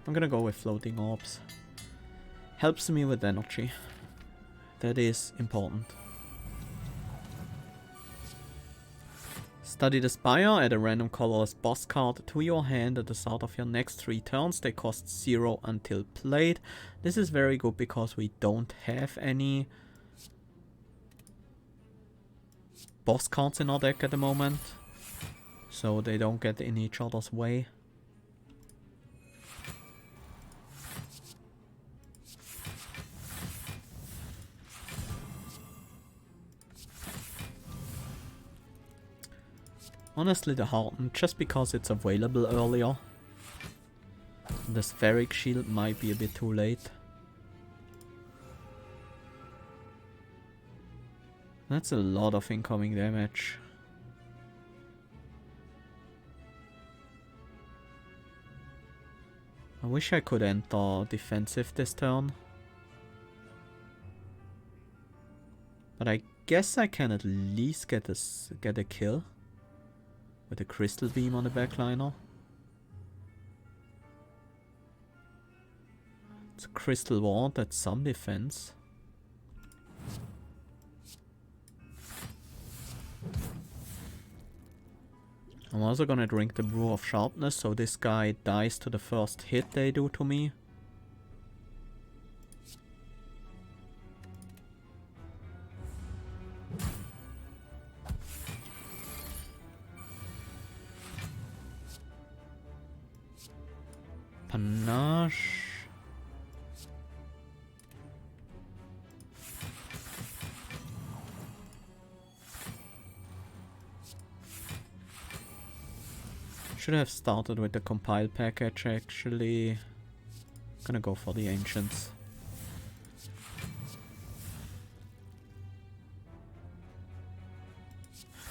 I'm gonna go with floating orbs. Helps me with energy. That is important. Study the Spire. Add a random colorless boss card to your hand at the start of your next 3 turns. They cost 0 until played. This is very good because we don't have any boss cards in our deck at the moment. So they don't get in each other's way. Honestly, the Hardened, just because it's available earlier. The Spheric Shield might be a bit too late. That's a lot of incoming damage. I wish I could enter defensive this turn. But I guess I can at least get a kill. With a Crystal Beam on the backliner. It's a Crystal Ward, that's some defense. I'm also gonna drink the Brew of Sharpness, so this guy dies to the first hit they do to me. Panache. Should have started with the compile package actually. Gonna go for the ancients.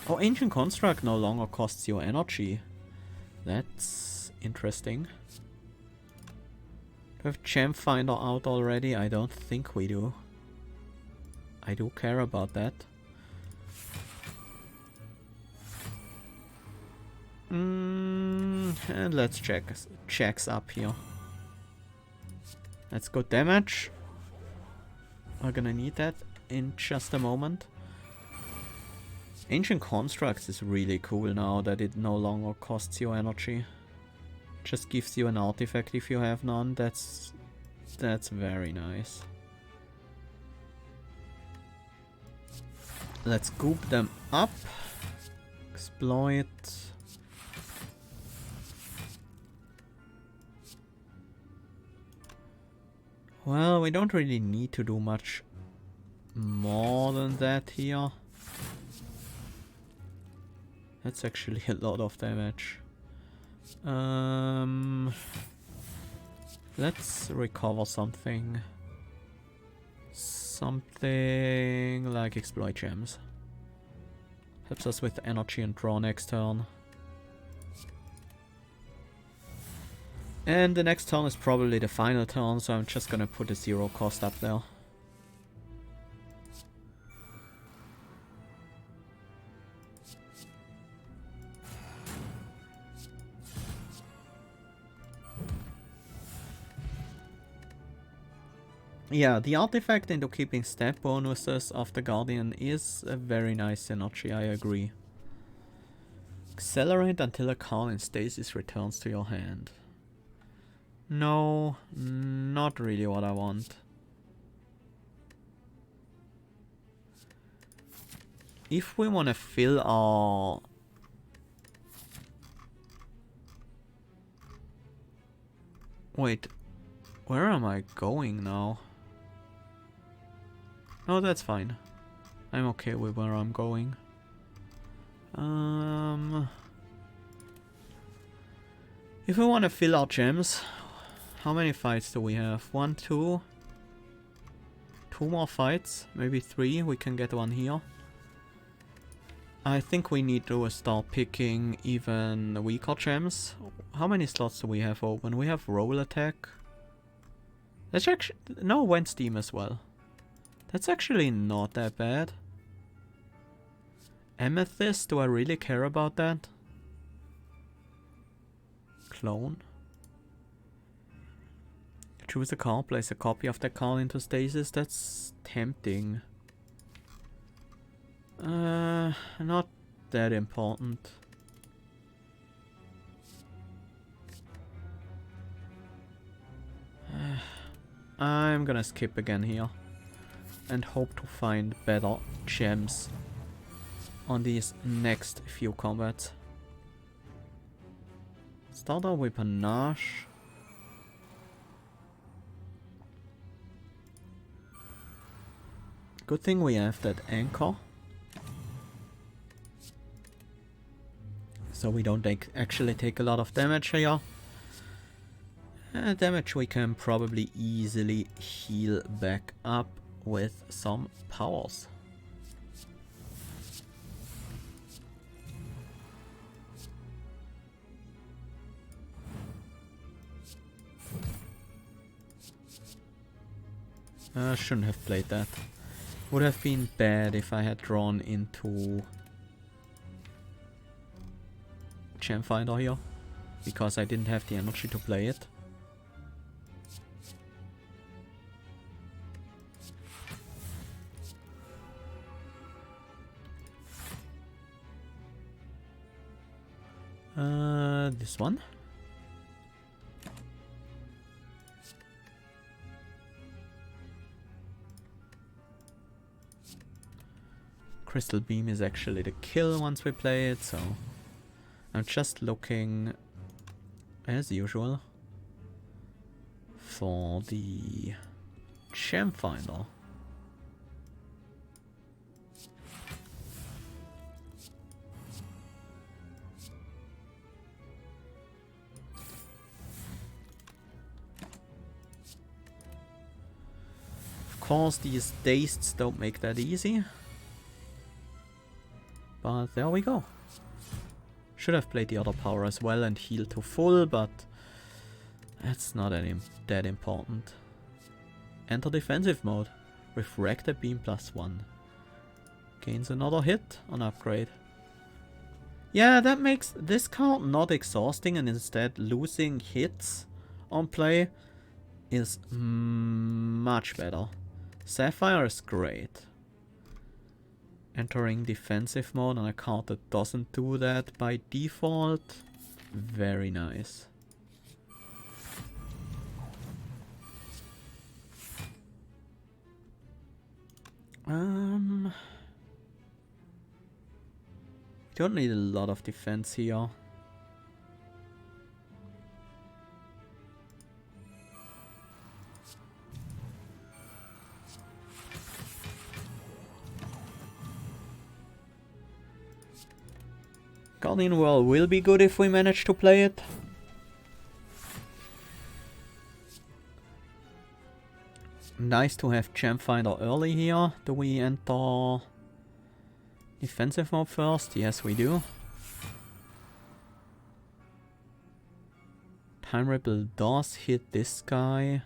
Oh, Ancient Construct no longer costs you energy. That's interesting. Do we have Gem Finder out already? I don't think we do. I do care about that. And let's checks up here. That's good damage. We're gonna need that in just a moment. Ancient Constructs is really cool now that it no longer costs you energy. Just gives you an artifact if you have none. That's very nice. Let's scoop them up. Exploit. Well, we don't really need to do much more than that here. That's actually a lot of damage. Let's recover something. Something like Exploit Gems. Helps us with energy and draw next turn. And the next turn is probably the final turn, so I'm just gonna put a 0 cost up there. Yeah, the artifact into keeping stat bonuses of the Guardian is a very nice synergy, I agree. Accelerate until a card in stasis returns to your hand. No, not really what I want. If we want to fill our... Wait, where am I going now? No, that's fine. I'm okay with where I'm going. If we want to fill our gems, how many fights do we have? 1, 2. 2 more fights, maybe 3. We can get one here. I think we need to start picking even weaker gems. How many slots do we have open? We have roll attack. That's actually no Wind Steam as well. That's actually not that bad. Amethyst, do I really care about that? Clone. Choose a card, place a copy of that card into stasis. That's tempting. Not that important. I'm gonna skip again here and hope to find better gems on these next few combats. Start out with Panache. Good thing we have that anchor. So we don't actually take a lot of damage here. Damage we can probably easily heal back up with some powers. Shouldn't have played that. Would have been bad if I had drawn into Gem Finder here, because I didn't have the energy to play it. This one. Crystal Beam is actually the kill once we play it, so I'm just looking, as usual, for the Gem Finder. Of course, these Dazeds don't make that easy. But there we go. Should have played the other power as well and healed to full, but that's not that important. Enter defensive mode. Refracted Beam +1. Gains another hit on upgrade. Yeah, that makes this card not exhausting, and instead losing hits on play is much better. Sapphire is great. Entering defensive mode on a card that doesn't do that by default. Very nice. We don't need a lot of defense here. Guardian Whirl will be good if we manage to play it. Nice to have Gem Finder early here. Do we enter defensive mode first? Yes, we do. Time Ripple does hit this guy.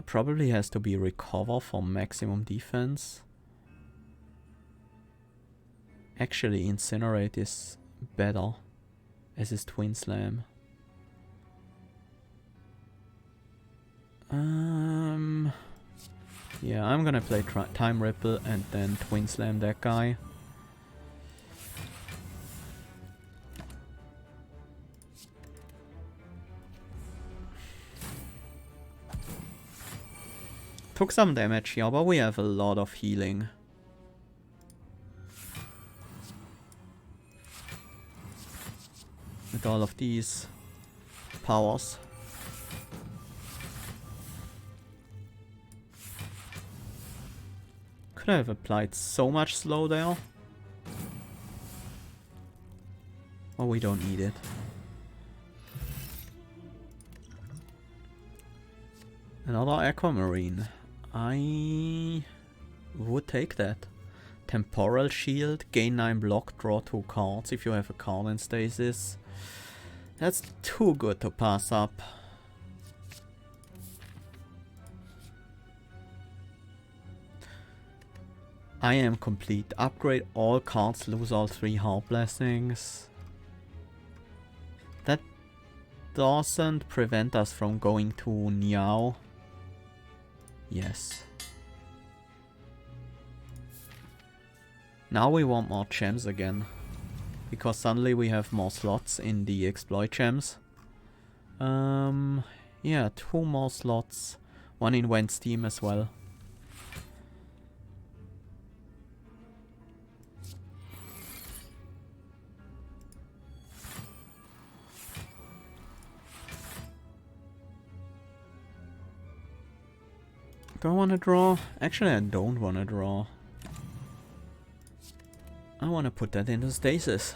Probably has to be Recover for maximum defense. Actually, Incinerate is better, as is Twin Slam. Yeah, I'm gonna play Time Ripple and then Twin Slam that guy. Took some damage here, but we have a lot of healing. With all of these powers. Could I have applied so much slow there? Well, we don't need it. Another Aquamarine. I would take that. Temporal Shield, gain 9 block, draw 2 cards if you have a card in stasis. That's too good to pass up. I am complete. Upgrade all cards, lose all 3 Heart Blessings. That doesn't prevent us from going to Niao. Yes. Now we want more gems again. Because suddenly we have more slots in the exploit gems. Yeah, 2 more slots. 1 in Vent Steam as well. Do I want to draw? Actually, I don't want to draw. I want to put that into stasis.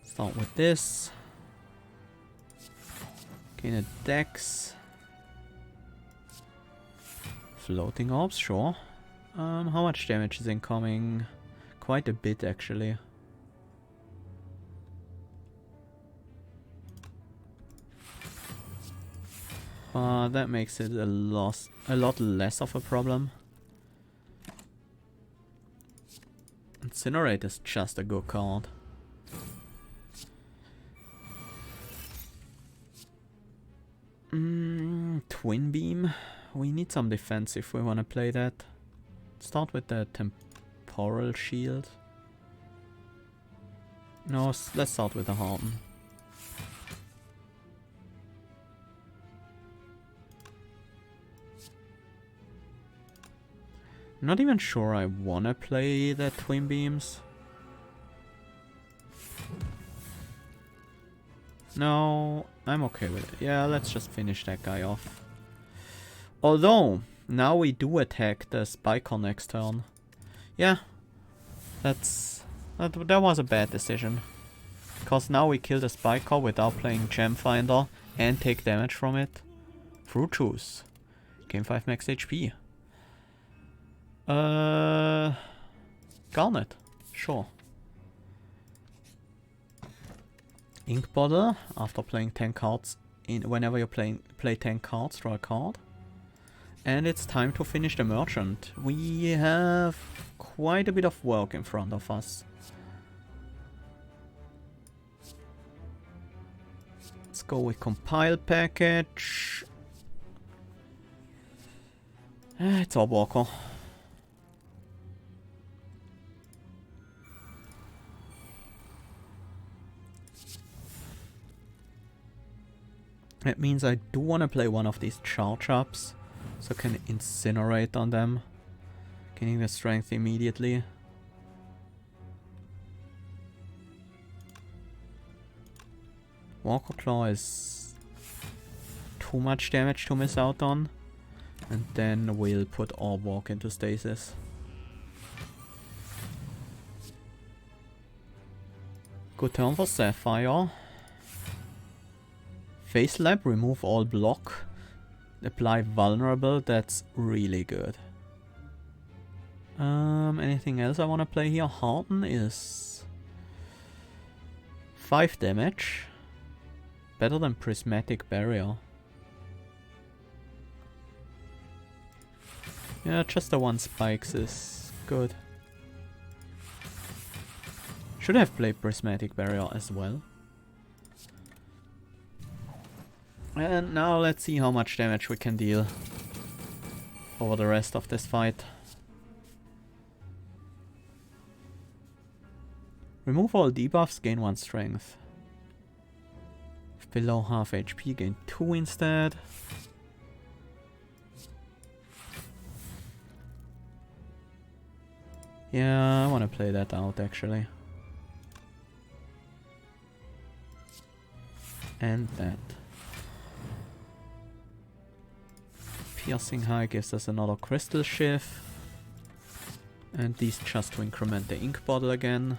Start with this. Gain a dex. Floating orbs, sure. How much damage is incoming? Quite a bit, actually. That makes it a lot less of a problem. Incinerate is just a good card. Twin Beam. We need some defense if we want to play that. Start with the Temporal Shield. No, let's start with the Harden. Not even sure I want to play the Twin Beams. No, I'm okay with it. Yeah, let's just finish that guy off. Although, now we do attack the Spire next turn. Yeah, that was a bad decision. Because now we kill the Spire without playing Gem Finder and take damage from it. Fruit Juice. Game 5 max HP. Garnet. Sure. Ink Bottle. After playing 10 cards, whenever you play 10 cards, draw a card. And it's time to finish the Merchant. We have quite a bit of work in front of us. Let's go with Compile Package. It's our Walker. That means I do want to play one of these charge ups, so I can incinerate on them, gaining the strength immediately. Walker Claw is too much damage to miss out on, and then we'll put Orb Walk into stasis. Good turn for Sapphire. Face Lab, remove all block, apply vulnerable, that's really good. Anything else I want to play here? Harden is 5 damage, better than Prismatic Barrier. Yeah, just the 1 spikes is good. Should have played Prismatic Barrier as well. And now let's see how much damage we can deal over the rest of this fight. Remove all debuffs, gain 1 strength. If below half HP, gain 2 instead. Yeah, I want to play that out actually. And that. Piercing High gives us another Crystal Shift. And these just to increment the Ink Bottle again.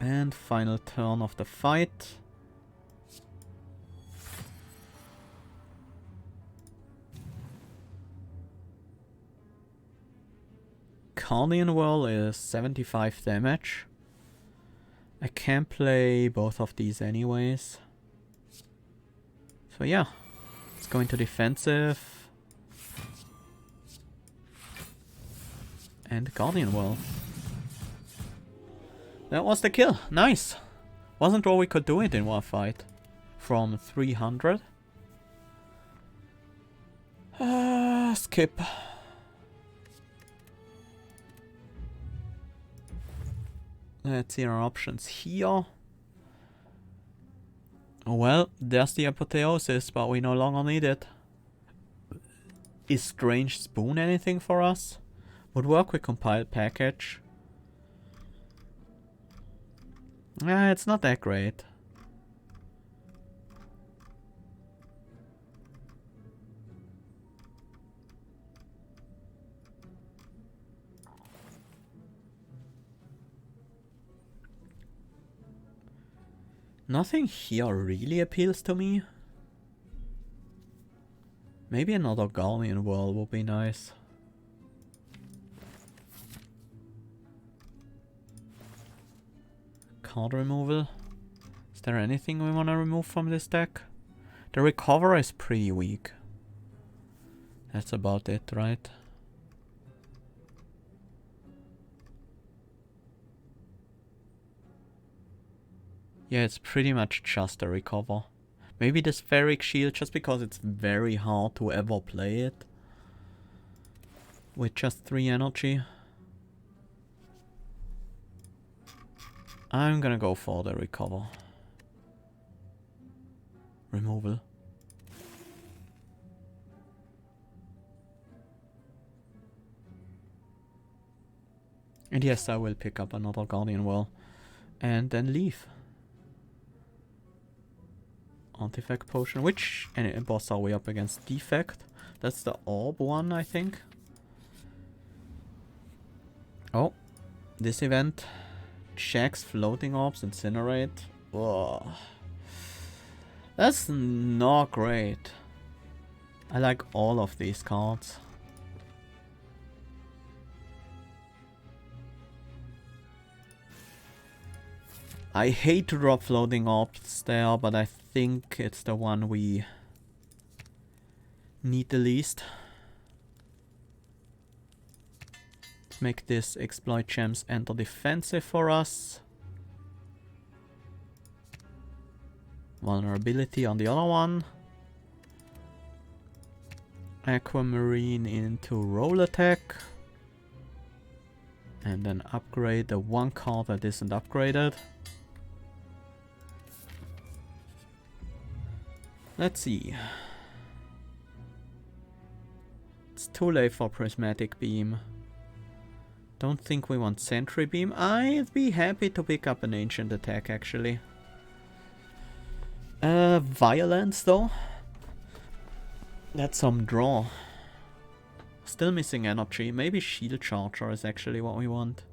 And final turn of the fight. Carnian Whirl is 75 damage. I can play both of these anyways. So yeah, let's go into defensive. And Guardian Well. That was the kill. Nice. Wasn't sure we could do it in one fight. From 300. Skip. Let's see our options here. Well, there's the apotheosis, but we no longer need it. Is Strange Spoon anything for us? Would work with compiled package. It's not that great. Nothing here really appeals to me. Maybe another Guardian World would be nice. Card removal. Is there anything we want to remove from this deck? The Recover is pretty weak. That's about it, right? Yeah, it's pretty much just a Recover. Maybe the Spheric Shield, just because it's very hard to ever play it. With just 3 energy. I'm gonna go for the Recover. Removal. And yes, I will pick up another Guardian Well. And then leave. Artifact Potion. Which boss are we up against? Defect. That's the Orb one, I think. Oh. This event. Checks Floating Orbs, Incinerate. Ugh. That's not great. I like all of these cards. I hate to drop Floating Orbs there, but I think it's the one we need the least. Let's make this Exploit Gems enter defensive for us. Vulnerability on the other one. Aquamarine into roll attack. And then upgrade the one card that isn't upgraded. Let's see. It's too late for Prismatic Beam. Don't think we want Sentry Beam. I'd be happy to pick up an Ancient Attack actually. Violence though. That's some draw. Still missing energy. Maybe Shield Charger is actually what we want.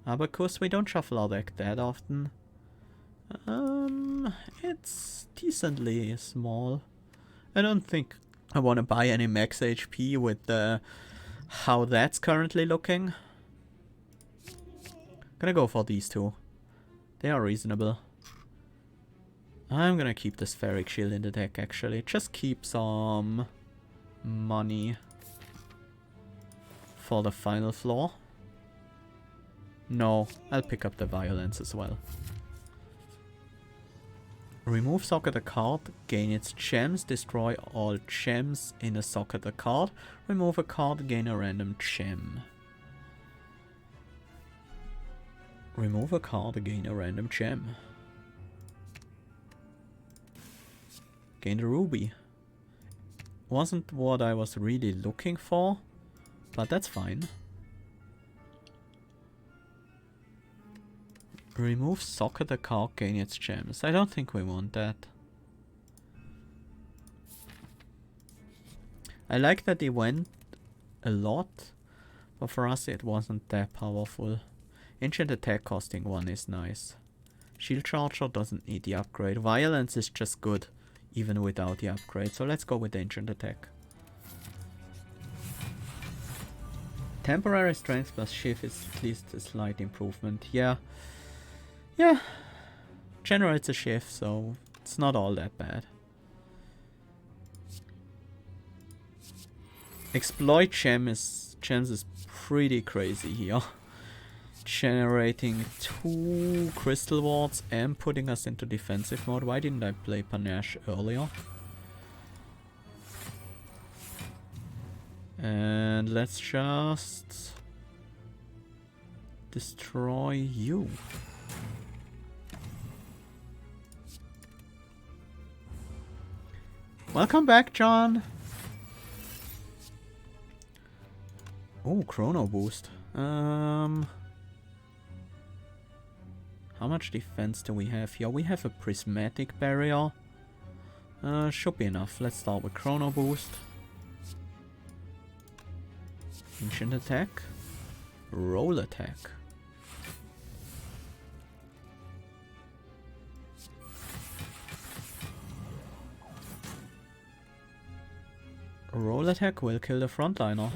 Abacus, we don't shuffle our deck that often. It's decently small. I don't think I want to buy any max HP with how that's currently looking. Gonna go for these two. They are reasonable. I'm gonna keep the Spheric Shield in the deck actually. Just keep some money for the final floor. No, I'll pick up the Violence as well. Remove socket a card, gain its gems, destroy all gems in a socket a card, remove a card, gain a random gem. Remove a card, gain a random gem. Gain the ruby. Wasn't what I was really looking for, but that's fine. Remove socket a card, gain its gems. I don't think we want that. I like that event a lot, but for us it wasn't that powerful. Ancient Attack costing 1 is nice. Shield Charger doesn't need the upgrade. Violence is just good, even without the upgrade. So let's go with Ancient Attack. Temporary Strength plus Shift is at least a slight improvement. Yeah. Yeah. Generates a shift, so It's not all that bad. Exploit gems is pretty crazy here. Generating 2 crystal wards and putting us into defensive mode. Why didn't I play Panache earlier? And let's just destroy you. Welcome back, John. Oh, chrono boost. How much defense do we have here? We have a prismatic barrier. Should be enough. Let's start with chrono boost. Ancient attack. Roll attack. Roll attack will kill the frontliner.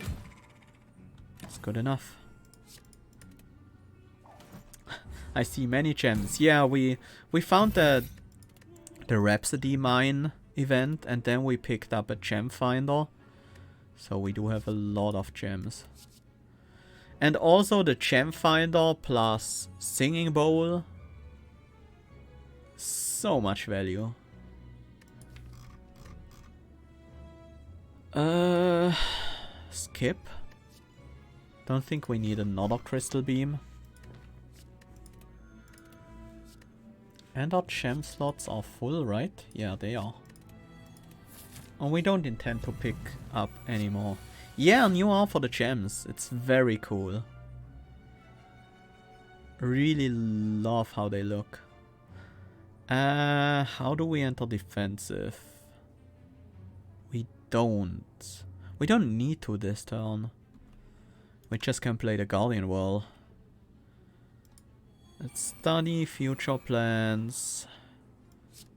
It's good enough. I see many gems. Yeah, we found the Rhapsody mine event and then we picked up a gem finder. So we do have a lot of gems. And also the gem finder plus singing bowl. So much value. Skip. Don't think we need another crystal beam. And our gem slots are full, right? Yeah, they are. And we don't intend to pick up anymore. Yeah, new art for the gems. It's very cool. Really love how they look. How do we enter defensive? We don't. We don't need to this turn. We just can play the Guardian Wall. Let's study future plans.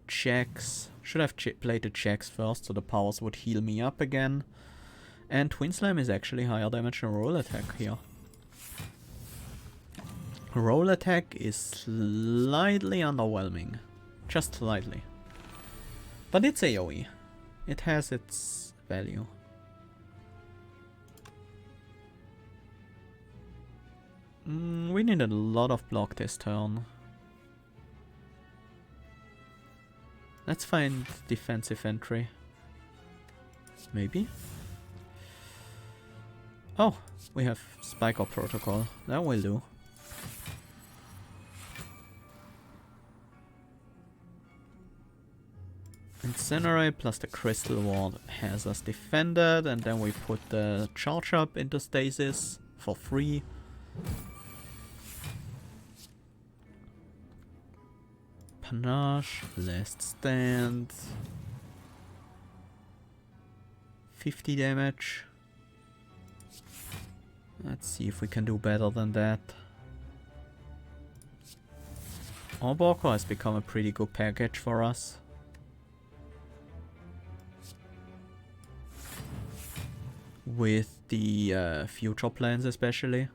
Checks. Should have played the checks first so the powers would heal me up again. And Twin Slam is actually higher damage than Roll Attack here. Roll Attack is slightly underwhelming. Just slightly. But it's AoE. It has its value. We need a lot of block this turn. Let's find defensive entry. Maybe? Oh, we have Spike Protocol. That will do. Incinerate plus the Crystal Ward has us defended, and then we put the charge up into stasis for free. Panache, Last Stand. 50 damage. Let's see if we can do better than that. Orborko has become a pretty good package for us. With the future plans especially.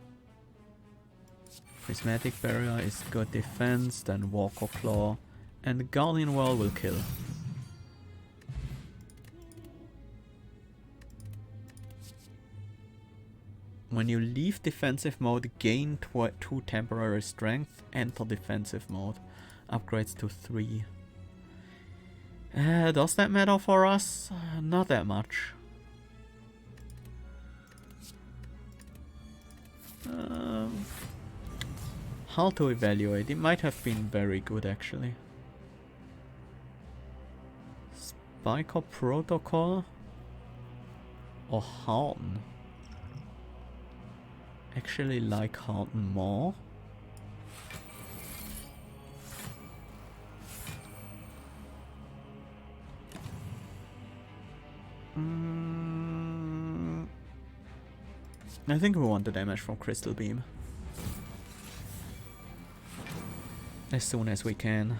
Prismatic Barrier is good defense, then Walker Claw, and Guardian Wall will kill. When you leave defensive mode, gain 2 temporary strength, enter defensive mode. Upgrades to 3. Does that matter for us? Not that much. Hard to evaluate. It might have been very good actually. Spike Protocol or Harden? Actually like Harden more. I think we want the damage from Crystal Beam. As soon as we can.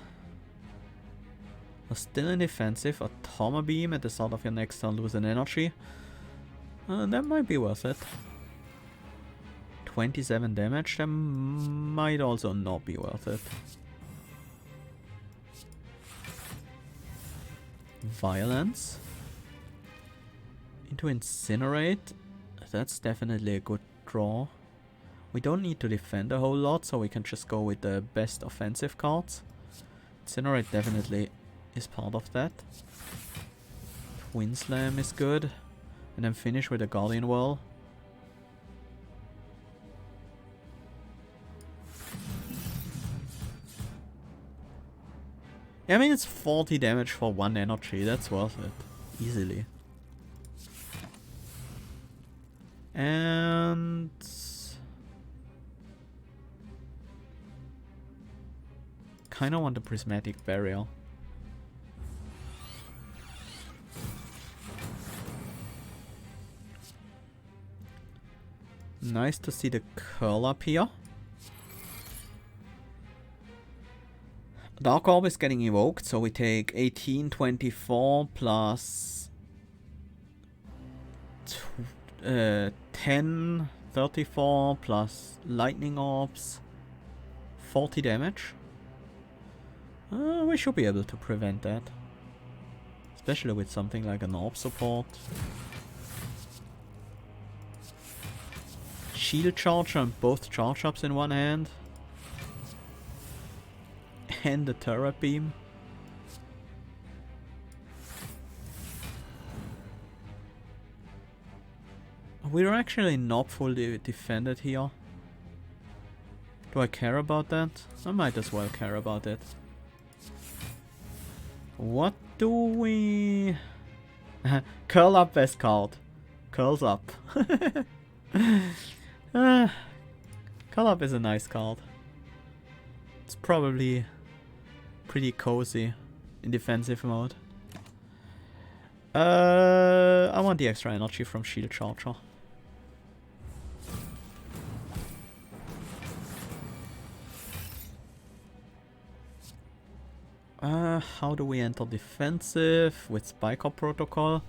We're still in defensive. Atomic Beam at the start of your next turn, lose an energy. That might be worth it. 27 damage, that might also not be worth it. Violence. Into Incinerate. That's definitely a good draw. We don't need to defend a whole lot, so we can just go with the best offensive cards. Incinerate definitely is part of that. Twin Slam is good. And then finish with a Guardian Well. Yeah, I mean, it's 40 damage for 1 energy. That's worth it. Easily. And... kinda want the Prismatic Barrier. Nice to see the curl up here. Dark Orb is getting evoked, so we take 18, 24 plus 10, 34 plus Lightning Orbs, 40 damage. We should be able to prevent that. Especially with something like an Orb support. Shield Charger and both charge ups in one hand. And the Turret Beam. We're actually not fully defended here. Do I care about that? I might as well care about it. What do we... Curl up best card. Curls up. Curl up is a nice card. It's probably pretty cozy in defensive mode. I want the extra energy from Shield Charger. How do we enter defensive with Spike Protocol?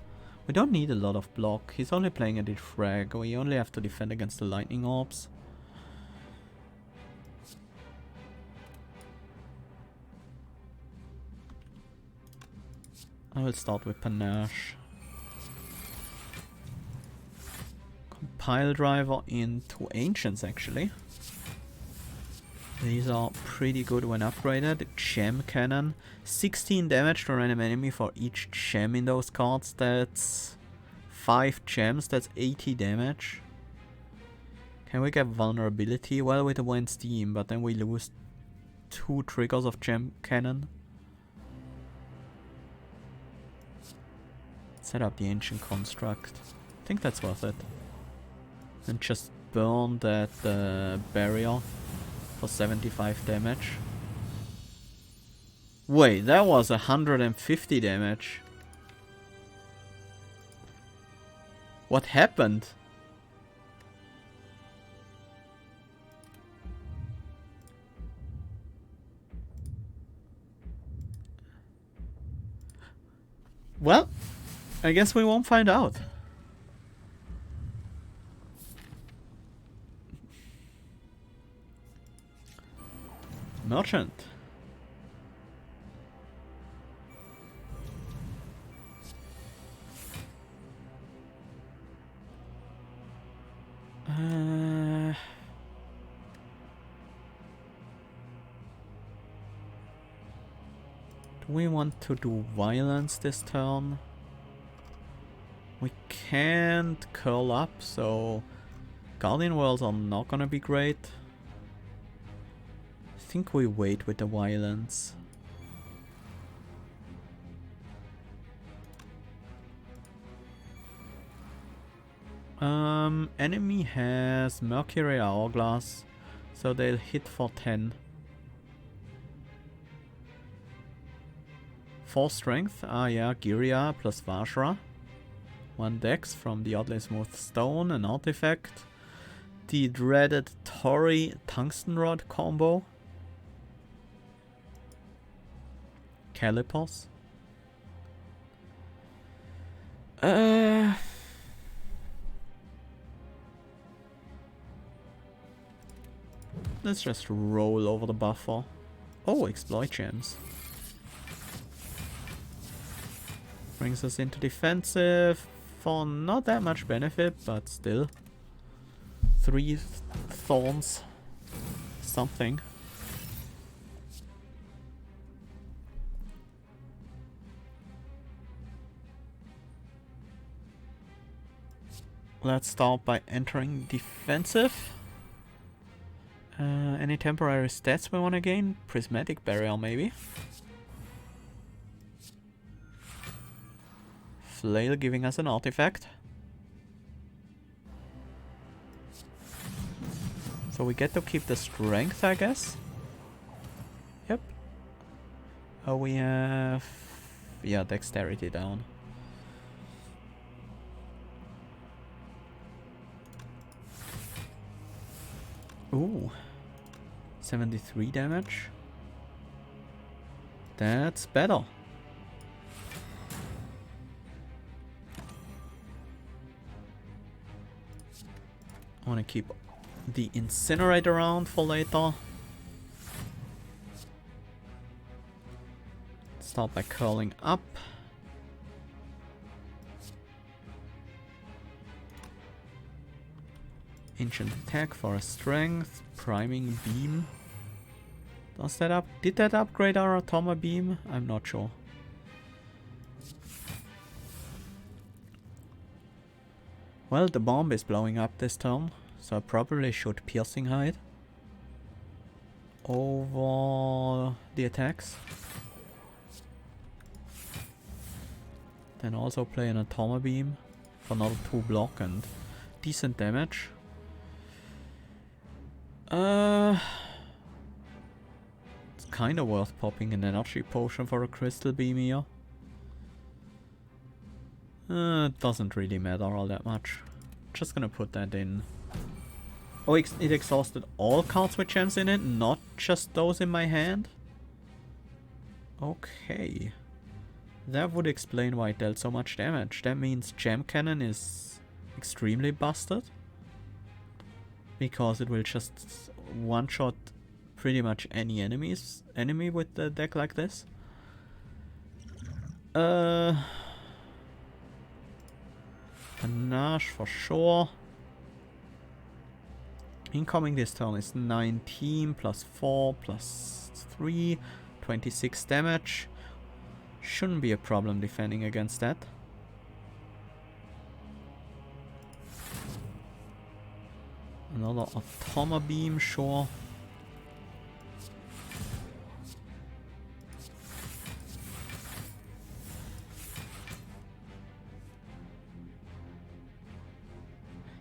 We don't need a lot of block. He's only playing a defrag. We only have to defend against the Lightning Orbs. I will start with Panache. Compile Driver into Ancients actually. These are pretty good when upgraded. Gem Cannon. 16 damage to random enemy for each gem in those cards. That's 5 gems. That's 80 damage. Can we get vulnerability? Well, with the one Steam, but then we lose 2 triggers of Gem Cannon. Set up the Ancient Construct. I think that's worth it. And just burn that barrier for 75 damage. Wait, that was 150 damage. What happened? Well, I guess we won't find out. Merchant. Do we want to do violence this turn? We can't curl up, so Guardian Worlds are not gonna be great. I think we wait with the violence. Enemy has Mercury Hourglass, so they'll hit for 10. 4 strength, yeah, Giria plus Vajra. 1 dex from the Oddly Smooth Stone, an artifact. The dreaded Tori Tungsten Rod combo. Calipos. Let's just roll over the buffer. Oh, exploit gems. Brings us into defensive for not that much benefit, but still. 3 thorns. Something. Let's start by entering defensive. Any temporary stats we want to gain? Prismatic Barrier maybe. Flail giving us an artifact. So we get to keep the strength, I guess. Yep. Oh, we have... yeah, dexterity down. Ooh. 73 damage. That's better. I want to keep the incinerator around for later. Start by curling up. Ancient attack for a strength. Priming beam. Does that up? Did that upgrade our Atoma beam? I'm not sure. Well, the bomb is blowing up this turn, so I probably should piercing hide over the attacks. Then also play an Atoma beam for another 2 block and decent damage. It's kinda worth popping an energy potion for a crystal beam here. It doesn't really matter all that much. Just gonna put that in. Oh, it exhausted all cards with gems in it, not just those in my hand? Okay. That would explain why it dealt so much damage. That means Gem Cannon is extremely busted. Because it will just one-shot pretty much any enemy with the deck like this. Panache for sure. Incoming this turn is 19 plus 4 plus 3, 26 damage. Shouldn't be a problem defending against that. Another Atoma beam, sure.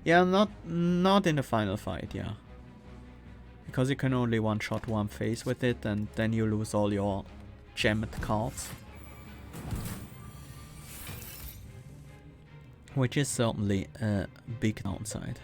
Yeah, not in the final fight, yeah. Because you can only one-shot one phase with it, and then you lose all your gemmed cards. Which is certainly a big downside.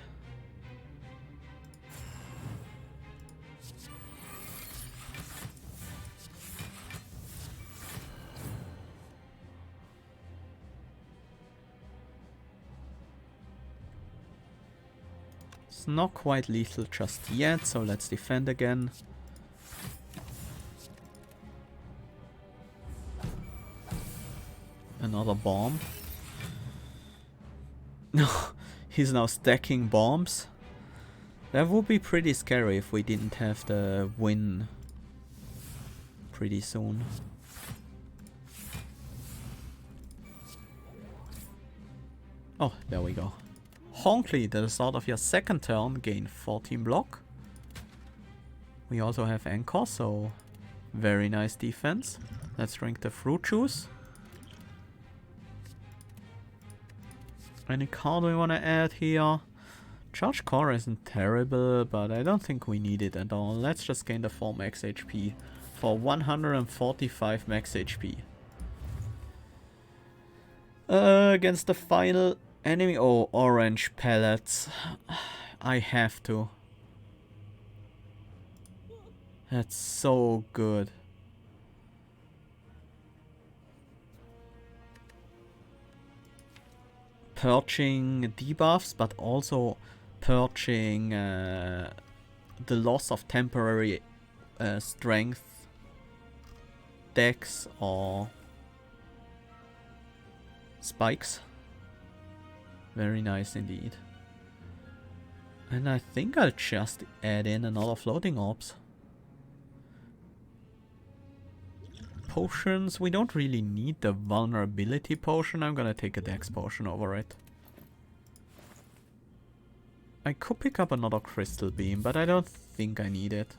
It's not quite lethal just yet, so let's defend again. Another bomb. No, he's now stacking bombs. That would be pretty scary if we didn't have the win pretty soon. Oh, there we go. Honkley, at the start of your second turn, gain 14 block. We also have Anchor, so very nice defense. Let's drink the fruit juice. Any card we want to add here? Charge Core isn't terrible, but I don't think we need it at all. Let's just gain the 4 max HP for 145 max HP. Against the final enemy. Oh, orange pellets. I have to. That's so good. Purging debuffs, but also purging the loss of temporary strength, dex, or spikes. Very nice indeed. And I think I'll just add in another floating orbs. Potions, we don't really need the vulnerability potion. I'm gonna take a dex potion over it. I could pick up another crystal beam, but I don't think I need it.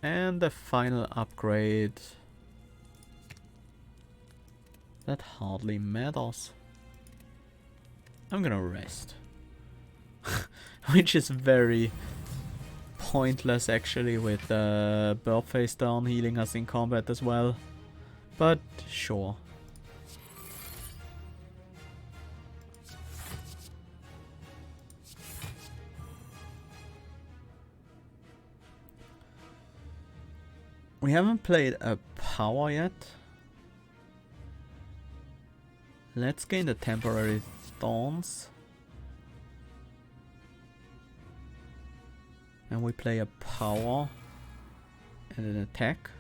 And the final upgrade. That hardly matters. I'm gonna rest. Which is very pointless actually, with Burp Face down healing us in combat as well. But sure. We haven't played a power yet. Let's gain the temporary thorns. And we play a power and an attack.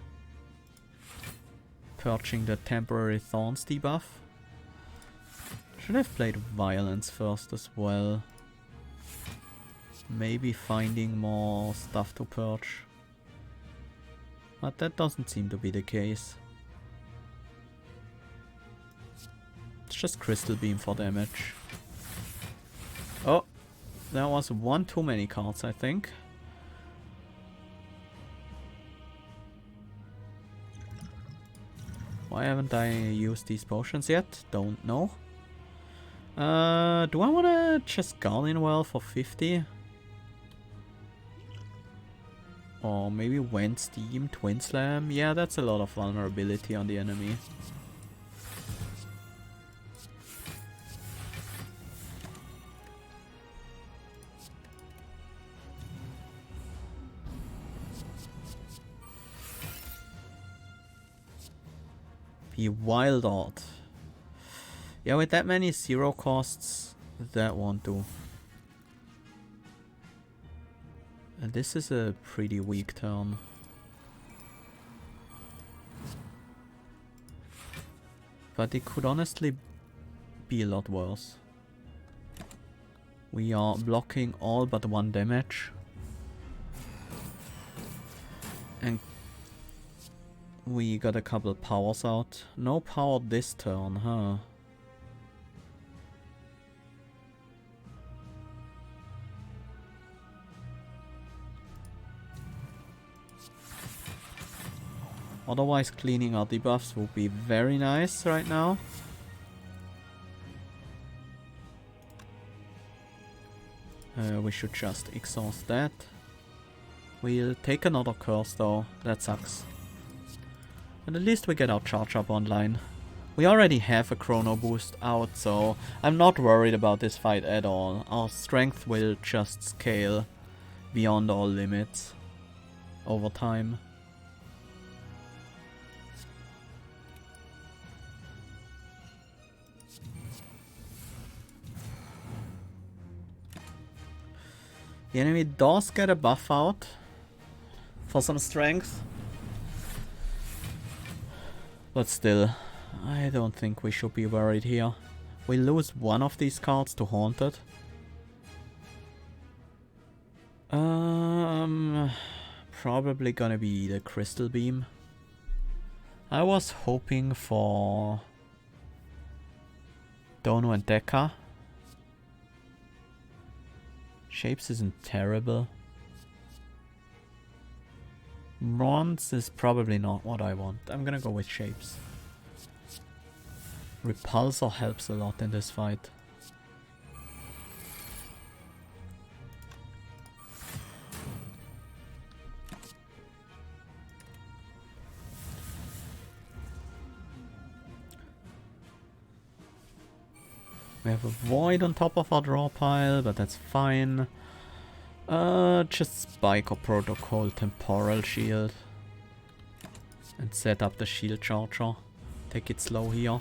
Purging the temporary thorns debuff. Should have played violence first as well. Maybe finding more stuff to purge. But that doesn't seem to be the case. It's just Crystal Beam for damage. Oh, there was one too many cards, I think. Why haven't I used these potions yet? Don't know. Do I want to just Guardian Well for 50? Or maybe Wind Steam, Twin Slam? Yeah, that's a lot of vulnerability on the enemy. Be Wild Art. Yeah, with that many 0 costs, that won't do. And this is a pretty weak turn. But it could honestly be a lot worse. We are blocking all but 1 damage. And we got a couple powers out. No power this turn, huh? Otherwise, cleaning our debuffs would be very nice right now. We should just exhaust that. We'll take another curse though, that sucks. And at least we get our charge up online. We already have a chrono boost out, so I'm not worried about this fight at all. Our strength will just scale beyond all limits over time. The enemy does get a buff out for some strength. But still, I don't think we should be worried here. We lose one of these cards to Haunted. Probably gonna be the Crystal Beam. I was hoping for Dono and Deca. Shapes isn't terrible. Bronze is probably not what I want. I'm gonna go with Shapes. Repulsor helps a lot in this fight. We have a Void on top of our draw pile, but that's fine. Just Spike or Protocol Temporal Shield. And set up the Shield Charger. Take it slow here.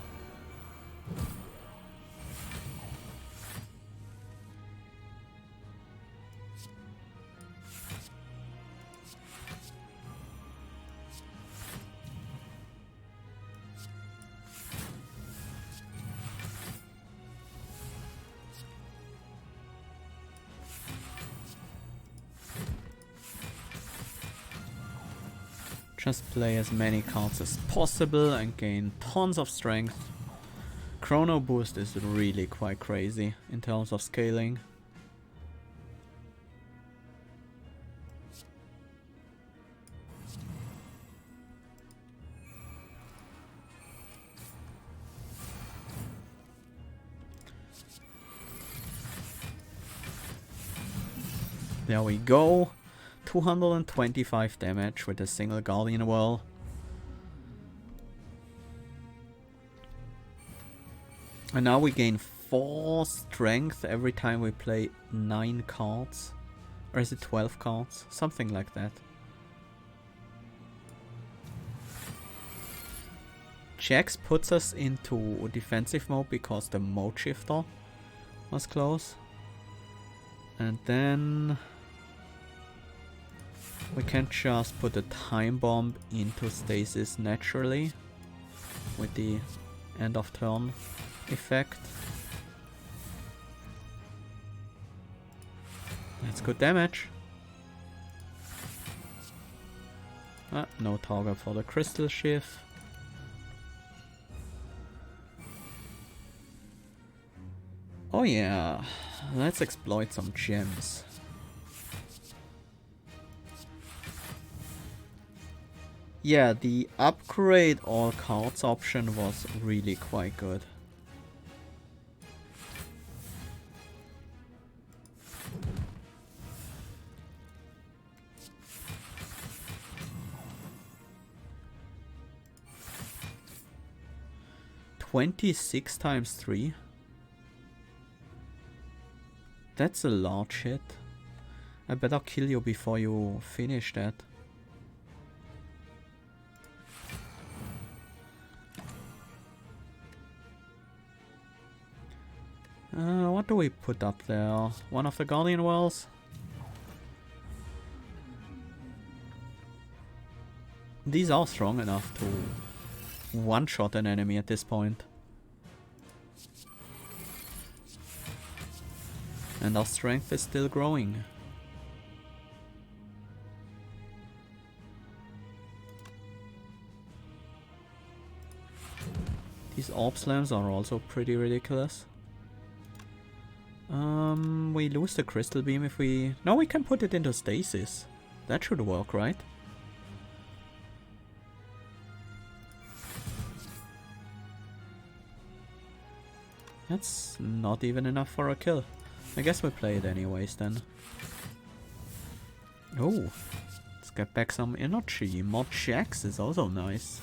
Just play as many cards as possible and gain tons of strength. Chrono Boost is really quite crazy in terms of scaling. There we go. 225 damage with a single Guardian Well. And now we gain 4 strength every time we play 9 cards. Or is it 12 cards? Something like that. Jax puts us into defensive mode because the mode shifter was close. And then we can just put a time bomb into stasis naturally with the end of turn effect. That's good damage. No target for the crystal shift. Oh yeah, let's exploit some gems. Yeah, the upgrade all cards option was really quite good. $26 times 3. That's a large hit. I better kill you before you finish that. What do we put up there? One of the Guardian Wells? These are strong enough to one-shot an enemy at this point. And our strength is still growing. These orb slams are also pretty ridiculous. We lose the crystal beam if we... No, we can put it into stasis. That should work, right? That's not even enough for a kill. I guess we play it anyways then. Oh, let's get back some energy. More Jax is also nice.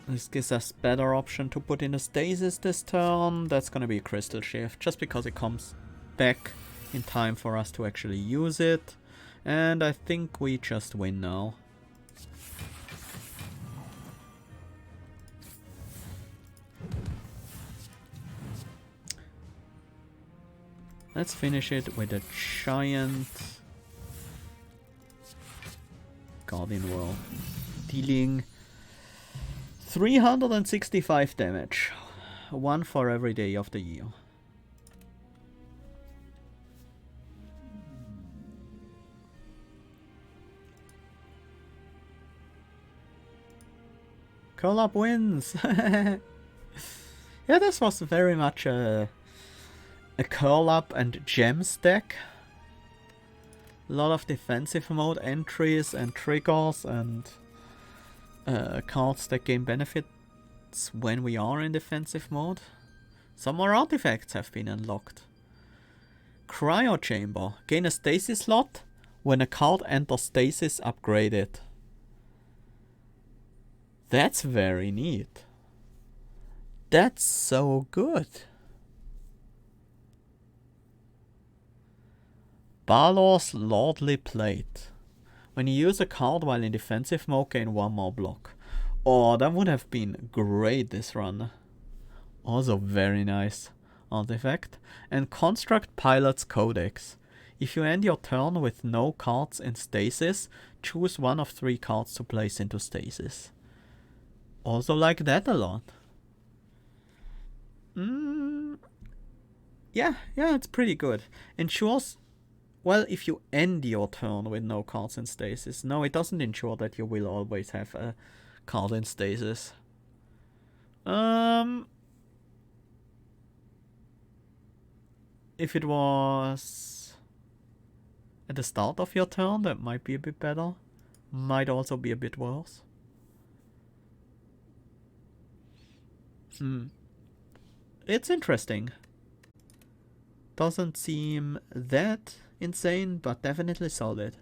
This gives us better option to put in a stasis this turn. That's gonna be a crystal shift, just because it comes back in time for us to actually use it. And I think we just win now. Let's finish it with a giant Guardian Well, dealing 365 damage, 1 for every day of the year. Curl Up wins! Yeah, this was very much a curl up and gems deck. A lot of defensive mode entries and triggers and cards that gain benefits when we are in defensive mode. Some more artifacts have been unlocked. Cryo Chamber. Gain a stasis slot when a card enters stasis upgraded. That's very neat. That's so good. Balor's Lordly Plate. When you use a card while in defensive mode, gain 1 more block. Oh, that would have been great this run. Also very nice artifact. And Construct Pilot's Codex. If you end your turn with no cards in stasis, choose one of 3 cards to place into stasis. Also like that a lot. Yeah, it's pretty good. Ensures Well, if you end your turn with no cards in stasis, no, it doesn't ensure that you will always have a card in stasis. If it was at the start of your turn, that might be a bit better. Might also be a bit worse. It's interesting. Doesn't seem that insane, but definitely solid.